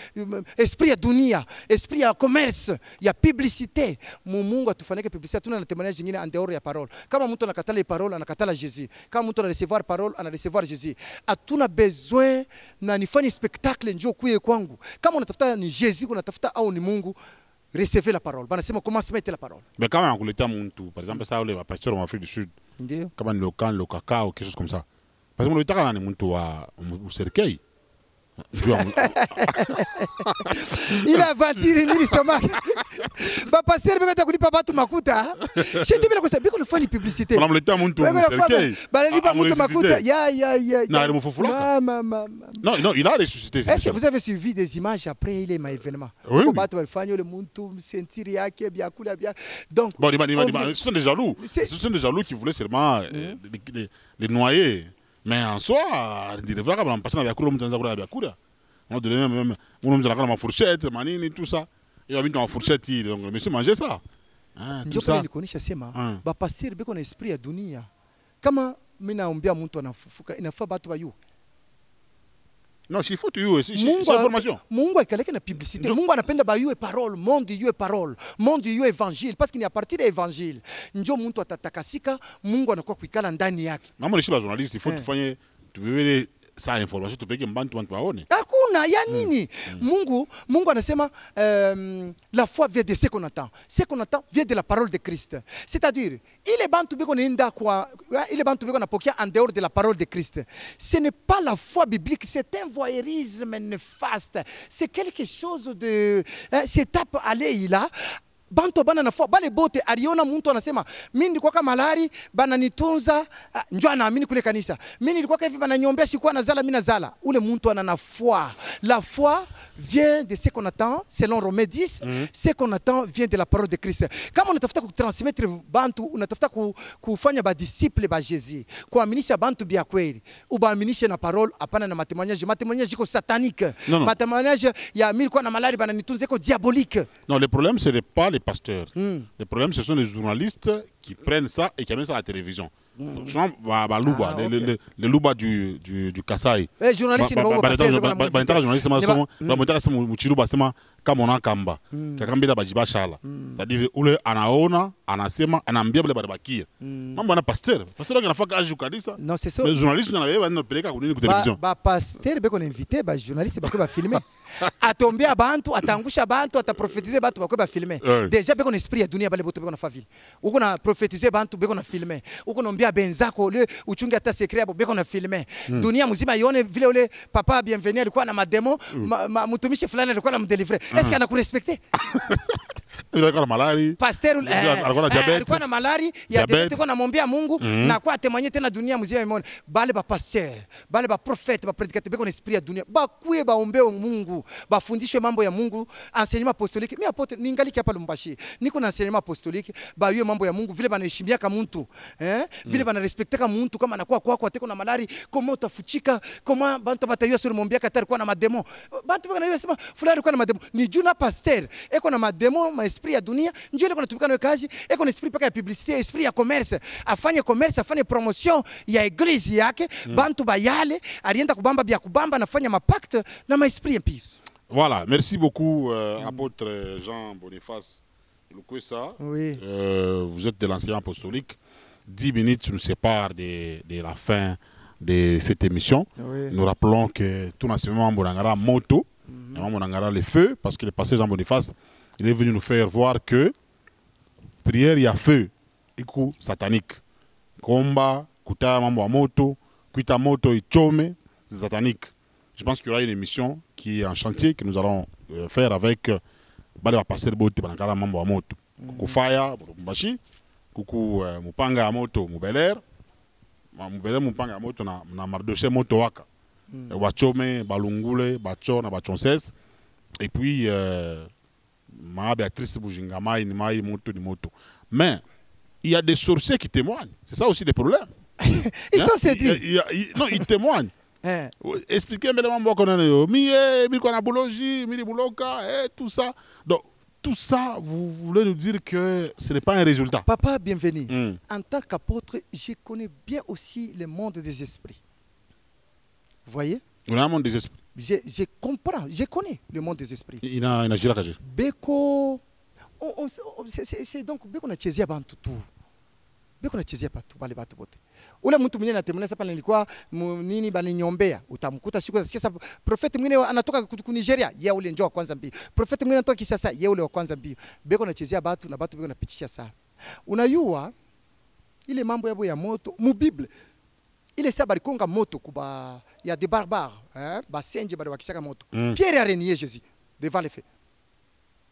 esprit ya dunia, esprit ya commerce, ya publicité. Mungu atufanike publicité tuna na témoignage nyingine en dehors ya parole. Kama mtu anakatala parole anakatala Jésus. Kama mtu ana recevoir parole ana recevoir Jésus. Hatuna besoin na nifanye spectacle njoo kuye kwangu. Kama unatafuta ni Jésus unatafuta au ni Mungu, recevez la parole. Banasema comment se mettre la parole.
Mais quand on kuleta muntu, par exemple ça les pasteurs en Afrique du Sud.
Ndio.
Kama ni le cacao quelque chose comme ça. Parce que on litaka na muntu wa cercueil.
Il a vatiri mili somaka. Ba pasteur beko kulipa batu makuta. Chez tu bila kosa beko le fani publicité.
On leta muntu cercueil.
Ba lipa mutu makuta. Ya.
Na il fufula. Non, il a ressuscité.
Est-ce que vous avez suivi des images après il est ma événement?
Oui.
Batu walifanya le muntu sentiri yake bia kula bia. Donc
bon, ce sont des jaloux. Ce sont des jaloux qui voulaient seulement les noyer. Mais en soi, il devrait avoir un patient avec la Biakura. On devrait même une fourchette, manini, tout ça. Il va venir dans la fourchette, donc le monsieur mangeait ça.
Ndio pale nilikuonyesha sema bapasiri beko na esprit ya dunia. Kama mimi naombea mtu anafufuka inafaa batu bayu.
Non, il faut tu c'est information.
Mungu aikaleke na publicité. Mungu anapenda bayue parole, monde yue parole, monde yue évangile parce qu'il y a partir de évangile. Ndio mtu atatakasika, Mungu anakuwa kuikala ndani yake.
Mama nishiba journaliste, il faut tufanye tubebe ça information tupeke mbantu bantu waone.
Hakuna ya nini? Mungu anasema la foi vient de ce qu'on attend. Ce qu'on attend vient de la parole de Christ. C'est-à-dire, il est bantu beko nenda kwa il est bantu beko napokia en dehors de la parole de Christ. Ce n'est pas la foi biblique, c'est un voyeurisme néfaste. C'est quelque chose de c'est tape aller là. Bantu bana nafua bale bote aliona mtu anasema mimi nilikuwa kama malari bana nitunza njoo anaamini kule kanisa mimi nilikuwa hivi bana niombea sikuwa nazala mimi nazala ule mtu ana na foi. La foi vient de ce qu'on attend selon Romains 10 ce qu'on attend vient de la parole de Christ. Kama unatafuta kutransmettre bantu unatafuta kufanya ba disciple ba Jésus kuaminisha bantu bia kweli ubaaminishe na parole hapana na matemoignage iko satanique matemoignage ya mimi nilikuwa na malari bana nitunza iko diabolique.
Non, le problème ce n'est pas les pasteurs. Le problème, ce sont les journalistes qui prennent ça et qui amènent ça à la télévision. Le louba du Kasaï.
Les journalistes,
Kamona Kamba. Kakambila bajiba shala. C'est-à-dire, ule anaona, anasema, anambia bale barabakia. Mambo na pasteur. Pasteur qui anafaka aju kanisa.
Non, c'est ça.
Les journalistes na beba na peleka ku télévision.
Ba pasteur beko na invité ba journaliste bako ba filmer. Atombia bantu, atangusha bantu, ataprofetiser bantu bako ba filmer. Déjà beko na esprit ya dunia bale boto beko na faville. Uko na prophétiser bantu beko na filmer. Uko nombia benzako le uchunge ata secret beko na filmer. Dunia mzima ione vile ule papa bienvenue alikuwa na mademo, mtumishi fulani alikuwa na mdélivrer. Est-ce qu'il a respecté?
Il a na malari.
Pasteur
alikuwa na diabete.
Alikuwa na malari, ya diabete kwa namwambia Mungu na kwa témoigner tena dunia mzima imeona. Bale ba pasteur, bale ba prophète, ba prédicateur beko na esprit ya dunia. Ba kuye baombe Mungu, bafundishwe mambo ya Mungu, enseignement apostolique. Mimi apote ningali hapa Lumbashi. Niko na enseignement apostolique, ba yue mambo ya Mungu vile banaheshimia kama mtu. Vile bana respecter kama mtu kama anakuwa kwako ateko na malari, kama utafuchika, kama bantu batayua sur mwambia katari kwa na mademo. Bantu bana yue sema fulani kwa na mademo. Ni juna pasteur, eko na mademo, ma esprit ya dunia, njoo ile kunatumika nayo kazi, eko na esprit paka ya publicité, esprit ya commerce, afanye commerce, afanye promotion ya église yake, bantu bayale, alienda kubamba bia kubamba, anafanya mapacte na ma esprit impie.
Voilà, merci beaucoup apôtre Jean Boniface Lukwesa.
Oui.
Vous êtes de l'enseignement apostolique. 10 minutes nous séparent de la fin de cette émission.
Oui.
Nous rappelons que tout l'enseignement Mbonangara moto, Mbonangara le feu, parce que le pasteur Jean Boniface, il est venu nous faire voir que prière, il y a feu, iku satanique. Komba, kuta mambo wa moto, kuita moto ichome, c'est satanique. Je pense qu'il y aura une émission qui est en chantier que nous allons faire avec bale pasteur bote banakala mambo wa moto. Kuku faya, Mbashi, kuku mupanga ya moto, Mubeler, Mubeler mupanga ya moto na Mardoche moto waka. Wachome, balungule, bachona, bachonses. Et puis ma Béatrice Boujingama, ni moto, ni moto. Mais il y a des sorciers qui témoignent. C'est ça aussi le problème.
Ils sont séduits.
Non, ils témoignent. Expliquez-moi comment on est. Tout ça. Donc, tout ça, vous voulez nous dire que ce n'est pas un résultat.
Papa, bienvenue. En tant qu'apôtre, je connais bien aussi le monde des esprits. Vous voyez?
On a un monde des esprits.
Je comprends, je connais le monde des esprits.
Il a un agir à
Beko, c'est donc Beko na chezia bantu tu. Beko na chezia bantu bale batu bote. Ule mtu mwingine anatemuna sasa nilikuwa nini bali nyombea utamkuta siku za sasa profeti mwingine anatoka ku Nigeria yeye ule njoo kwanza mbio. Profeti mwingine anatoka Kinshasa yeye ule wa kwanza mbio. Beko na chezia batu na batu beko napitisha sana. Unayua ile mambo yabo ya moto mu Bible. Ile sasa balikonga moto kuba ya des barbares, basenje bali wakishaka moto. Pierre a renié Jésus devant les faits.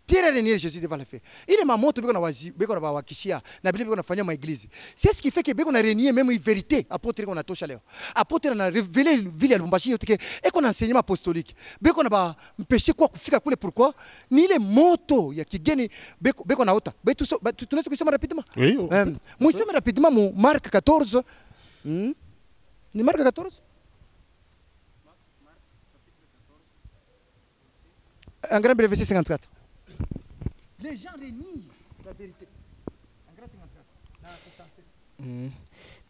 Pierre a renié Jésus devant les faits. Ile mamoto biko na wakishia na Biblia biko nafanya ma église. C'est ce qui fait que biko na renier même une vérité apôtre qu'on a tosha leo. Apôtre na révélé vile ya Lubumbashi yote ke eko na enseignement apostolique. Biko na ba mpeshe kwa kufika kule pourquoi? Ni ile moto ya kigeni biko na ota. Tunaweza kusoma rapidement?
Oui.
Moi rapidement mu Marc 14. Ni Marc 14. Un grand bref, verset 54. Les gens renient la vérité. Un grand 54.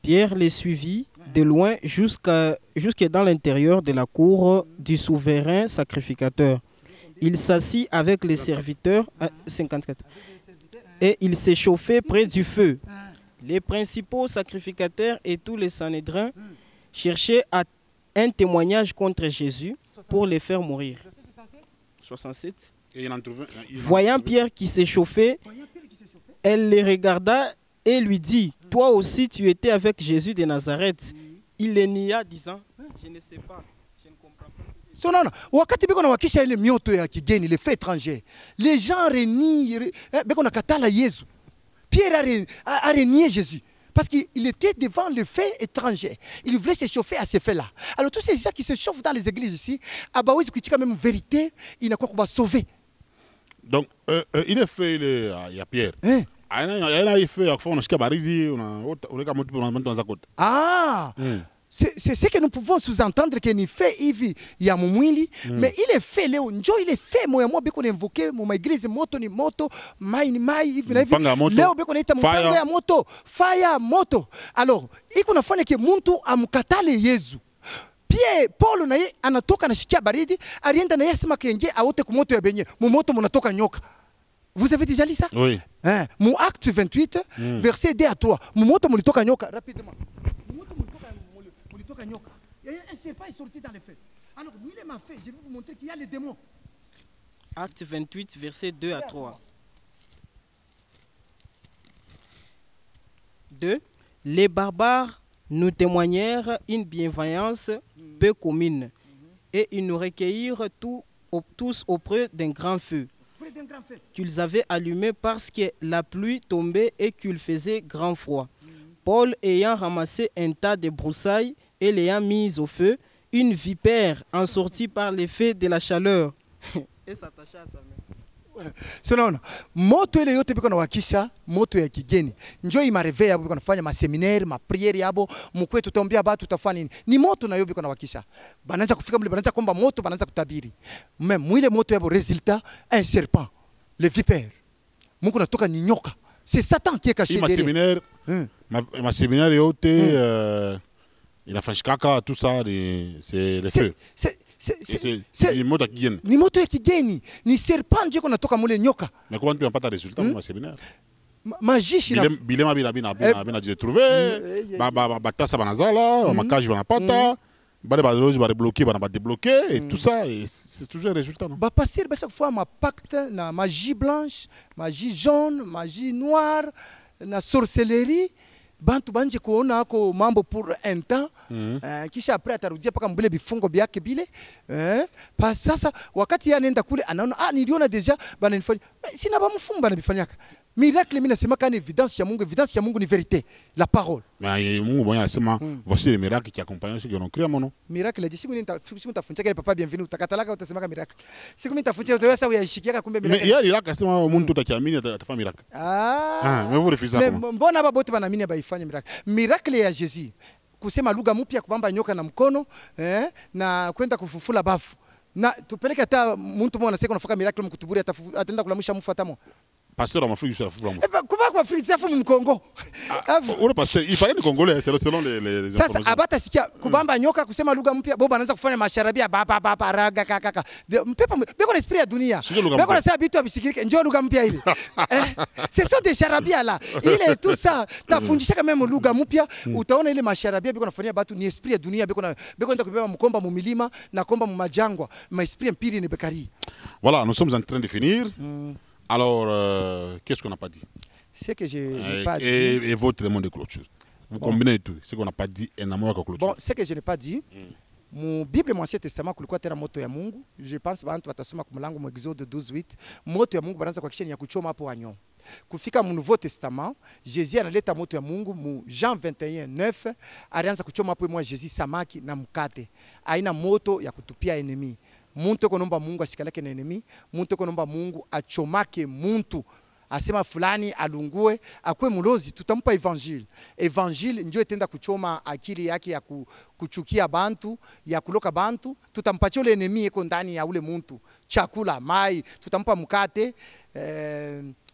Pierre les suivit de loin jusque dans l'intérieur de la cour du souverain sacrificateur. Il s'assit avec les serviteurs, 54, et il s'échauffait près du feu. Les principaux sacrificateurs et tous les Sanhédrins cherchaient un témoignage contre Jésus pour les faire mourir. 67. Voyant Pierre qui s'échauffait, elle les regarda et lui dit, toi aussi tu étais avec Jésus de Nazareth. Il les nia disant, je ne sais pas, je ne comprends pas.
Sonana, wakati biko na wakisha ile mioto ya kigeni, les faits étrangers, les gens renient, biko na katala Yesu. Pierre a renié Jésus. Parce qu'il était devant le fait étranger. Il voulait se chauffer à ce fait-là. Alors tous ces gens qui se chauffent dans les églises ici, Abaouis qui quand même vérité, il n'a quoi qu'on va sauver.
Donc, il est fait, il y a Pierre. Il fait,
Ah, c'est ce que nous pouvons sous-entendre qu'il est fait, il y a mon mais il est fait, Léo, il est fait, moi, beko invoqué, mon église, moto ni moto, mai ni mai, Léo, beko nita mpanga ya moto, fire moto. Alors, iko nafanya ke muntu amukatale Yesu. Pierre, Paul na ye anatoka na shikia baridi, alienda na ye sema kenge aote kumoto ya benye, mumoto munatoka nyoka. Vous avez déjà lu ça?
Oui.
Hein? Mon acte 28, verset 2 à 3. Mumoto mulitoka nyoka, rapidement. Mumoto mulitoka nyoka. Il y a un serpent est sorti dans les faits. Alors, lui, il m'a fait, je vais vous montrer qu'il y a les démons.
Acte 28, verset 2 à 3. 2. Les barbares nous témoignèrent une bienveillance peu commune et ils nous recueillirent tous auprès d'un grand feu qu'ils avaient allumé parce que la pluie tombait et qu'il faisait grand froid. Paul ayant ramassé un tas de broussailles et l'ayant mise au feu, une vipère en sortit par l'effet de la chaleur et s'attacha à sa main.
Sinon, moto ile yote biko na wakisha moto ya kigeni. Njoo imareve yabo biko nafanya ma seminaire, ma priere yabo, mkwe tutaombea batu tutafanya nini? Ni moto na yo biko na wakisha. Banaanza kufika mle banaanza komba moto, banaanza kutabiri. Mais mwile moto yabo résultat un serpent, le vipère. Mungu natoka ni nyoka. C'est Satan qui est caché derrière.
Ma séminaire yote inafanyikaka tout ça c'est le feu. Ni moto ya kigeni.
Ni moto ya kigeni. Ni serpent ndio kunatoka mule nyoka.
Mais comment tu n'as pas de résultat dans ma séminaire?
Magie shina.
Bilema bina j'ai trouvé. Batasa banazala, makaji banapata. Bale barozi ba débloquer, ba débloquer et tout ça et c'est toujours un résultat non.
Ba passer chaque fois ma pacte na magie blanche, magie jaune, magie noire, na sorcellerie. Bantu banje kuona ako mambo pour un temps kisha après atarudia paka mbele bifungo byake bile pa sasa wakati yanaenda kule anaona niliona deja bana nifanya sina ba mfumba na bifanyaka miracle mimi nasema kana évidence ya Mungu ni vérité la parole
mais Mungu mwenyewe anasema voici les miracles qui accompagnent ceux qui ont cru à mon nom.
Miracle je siku nitafunja kile papa bienvenue utakatalaka utasema ka miracle siku nitafunja utaweza uyashikia kumbe miracle
mais il akasema mtu utakiamini atafanya miracle mais vous refusez ça
mais mbona baba wote banaamini baifanye miracle ya Jésus kusema lugha mpya kubamba nyoka na mkono na kwenda kufufula bafu na tupeleke hata mtu mmoja anasema unafanya miracle mkutuburi ataenda kulamusha mfu atamo
pasteur en Afrique je suis
comment quoi Afrique ça mu Congo
le pasteur il parlait de congolais c'est selon les
sasa abata sikia kubamba nyoka kusema lugha mpya boba anaanza kufanya masharabia baba raga kaka mpepo beko l'esprit ya dunia beko nasema bitu abisikirike njoo lugha mpya ile c'est ça des charabia là ile tout ça tafundisha kama même lugha mpya utaona ile masharabia beko nafanyia batu ni esprit ya dunia beko nenda kubeba mkomba mu milima na komba mu majangwa ma esprit mpiri ni bekari.
Voilà, nous sommes en train de finir. Alors, qu'est-ce qu'on n'a pas dit?
Ce que je n'ai pas dit.
Et votre élément de clôture. Vous combinez tout. Ce qu'on n'a pas dit et n'amour de clôture.
Bon, ce que je n'ai pas dit. Mon Bible, mon Ancien Testament, kulikuwa tena moto ya Mungu. Je pense bantu watasoma kumlango mu Exode 12:8. Moto ya Mungu banaanza kuhakikisha ni ya kuchoma hapo wanyo. Kufika mu Nouveau Testament, Jésus analeta moto ya Mungu mu Jean 21:9. Alianza kuchoma hapo mwa Jésus samaki na mkate. Aina moto ya kutupia enemy. Muntu konomba Mungu ashikaleke na enemy, muntu konomba Mungu achomake muntu asema fulani alungue akwe mulozi, tutampa evangile. Evangile ndio itenda kuchoma akili yake ya kuchukia bantu, ya kuloka bantu. Tutampatia ule enemi eko ndani ya ule muntu chakula, mai, tutampa mkate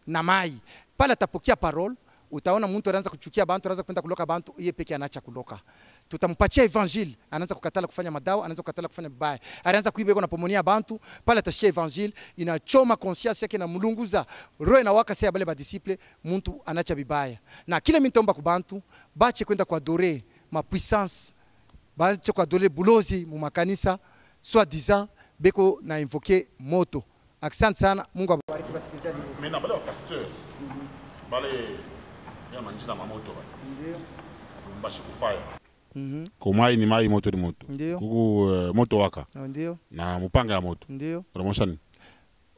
na mai. Pala tapokia parole, utaona muntu anaanza kuchukia bantu, anaanza kwenda kuloka bantu, yeye peke anaacha kuloka. Tutampatia evangile, anaanza kukatala kufanya madawa, anaanza kukatala kufanya baya, anaanza kuiba iko na pomonia bantu. Pale atashia evangile, inachoma conscience yake na mulunguza roho na waka sea bale ba disciple, muntu anacha bibaya. Na kile mitomba ku bantu bache kwenda kwa adorer ma puissance, bache kwa adorer bulozi mu makanisa, soit disant beko na invoquer moto. Asante sana, Mungu awabariki basikilizaji.
Mimi na bale wa pasteur bale ya manjina mamoto ba ndio mbashi kufaya kumai ni mai moto ni moto kuku moto waka
ndio
na mupanga ya moto
ndio
promotion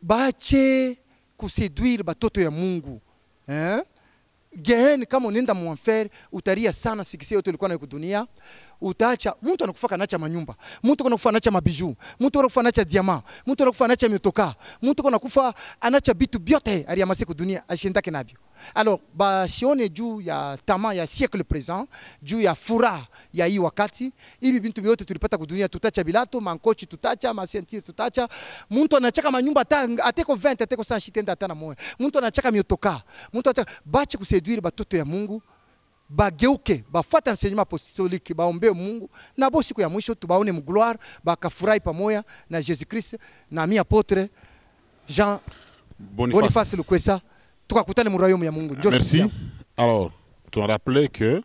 bache kuseduire batoto ya Mungu Gehen kama unaenda muenfer utaria sana sikisi yote ulikuwa na kudunia, utaacha mtu anakufa kanacha manyumba, mtu anakufa anacha mabiju, mtu anakufa anacha diamant, mtu anakufa anacha mitoka, mtu anakufa anacha bitu byote aliyamase kudunia ashindake nabyo. Alors ba sione juu ya tama ya siècle présent, juu ya furaha ya hii wakati, hivi bintu vyote tulipata kudunia, tutacha bilato, mankochi tutacha, masentire tutacha, mtu anachaka manyumba ateko 20 ateko 100 shitenda atana moyo, mtu anachaka mitoka, mtu anachaka bache kuseduire batoto ya Mungu, bageuke bafuata enseignement apostolique, baombe Mungu na bo siku ya mwisho tubaone mgloire, bakafurahi pamoja na Jésus Christ na mi apôtre Jean Boniface Lukwesa.
Merci. Alors, tu as rappelé que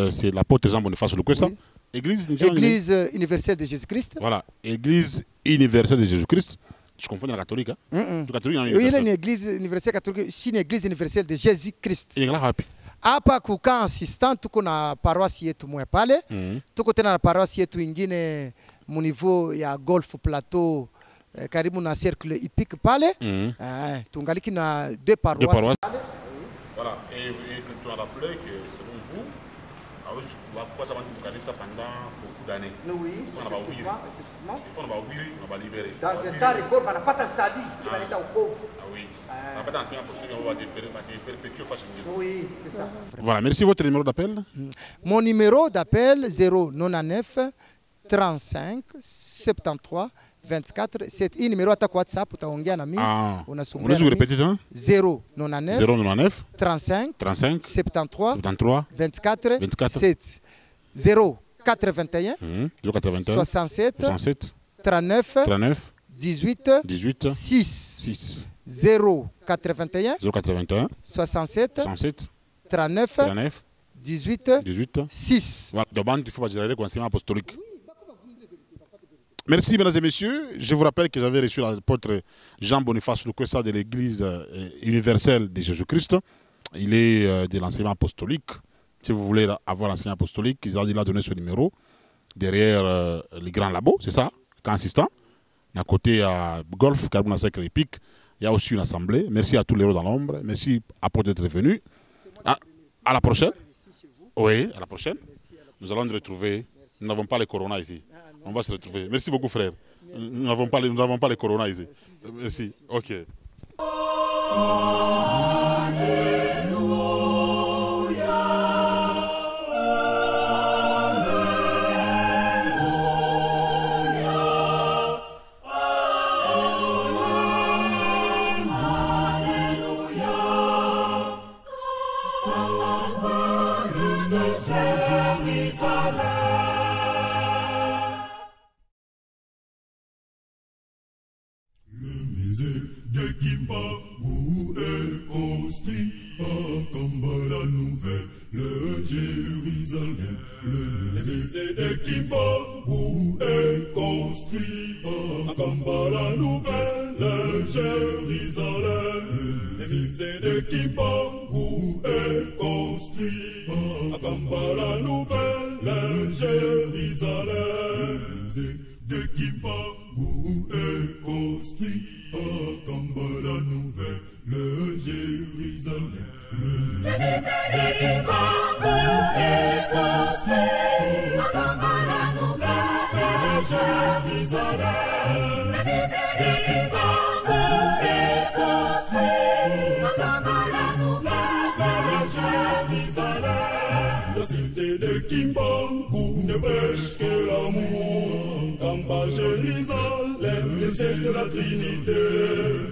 c'est l'apôtre Jean Boniface Lukwesa, oui. Église
universelle de Jésus-Christ.
Voilà, Église universelle de Jésus-Christ. Je confonds la catholique. Hein?
Catholique, oui, il y a une église universelle catholique, c'est une église universelle de Jésus-Christ. Hapa kukaa assistant tuko na paroisse yetu moya pale, tuko tena na paroisse yetu ingine mu niveau ya Golf Plateau, karibu na cercle hippique pale. Tungaliki na deux paroisses.
Voilà, et tu as rappelé que selon vous, pourquoi ça va nous garder ça pendant beaucoup d'années?
Oui,
on va ouvrir. Il faut on va libérer.
Dans un temps record, on n'a pas de sali, il va être au pauvre.
Ah oui. On n'a pas d'enseignement pour ceux qui vont perpétuer fashion.
Oui, c'est ça.
Voilà, merci. Votre numéro d'appel?
Mon numéro d'appel 099 35 73 24. C'est un numéro à WhatsApp, utaongea na mimi.
Unasumbulia. Unaweza répéter hein?
099 35 73 24 7 081 67 39 18 6 081 67 39 18 6.
Voilà, donc il faut pas dire le conseil apostolique. Merci, mesdames et messieurs. Je vous rappelle que j'avais reçu l'apôtre Jean Boniface Lukwesa de l'Église universelle de Jésus-Christ. Il est de l'enseignement apostolique. Si vous voulez avoir l'enseignement apostolique, il a donné ce numéro derrière le grand labo, c'est ça, consistant. À côté à Golf, Carbon Sacré Épique, il y a aussi une assemblée. Merci à tous les héros dans l'ombre. Merci apôtre d'être venu. À la prochaine. Oui, à la prochaine. Nous allons nous retrouver. Nous n'avons pas le corona ici. On va se retrouver. Merci beaucoup, frère. Nous n'avons pas le corona ici. Merci. OK.
Jérusalem, Kimbangu ne prêche que l'amour. Kamba Jérusalem, le siège de la Trinité.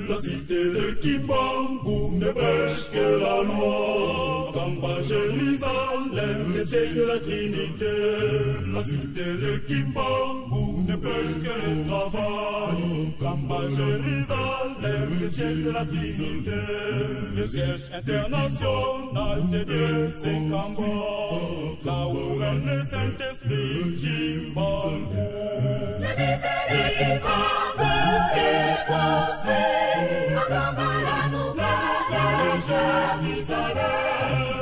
La cité de Kimbangu ne prêche que la loi. Kamba Jérusalem, le siège de la Trinité. La cité de Kimbangu ne prêche que le travail. Kamba Jérusalem, le siège de la Trinité. Le siège international de Dieu, c'est Kamba. Là où règne le Saint-Esprit, Kimbangu.
Le cité de Kimbangu est construit. En Kamba la nouvelle Jérusalem.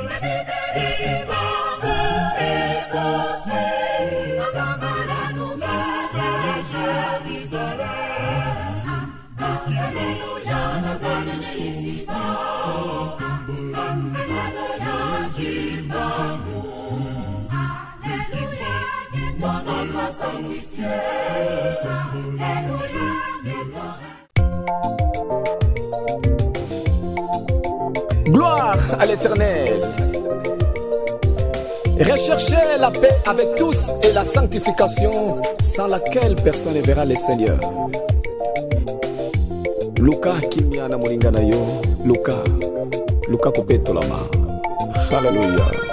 Le cité de Kimbangu est construit. En Kamba la nouvelle Jérusalem. Alléluia, la bonne ici pas. Alléluia, Kimbangu. Alléluia, ton nom soit sanctifié. Alléluia,
Gloire à l'Éternel. Recherchez la paix avec tous et la sanctification sans laquelle personne ne verra le Seigneur. Luka kimya na mulingana yo. Luka kupetolama. Hallelujah.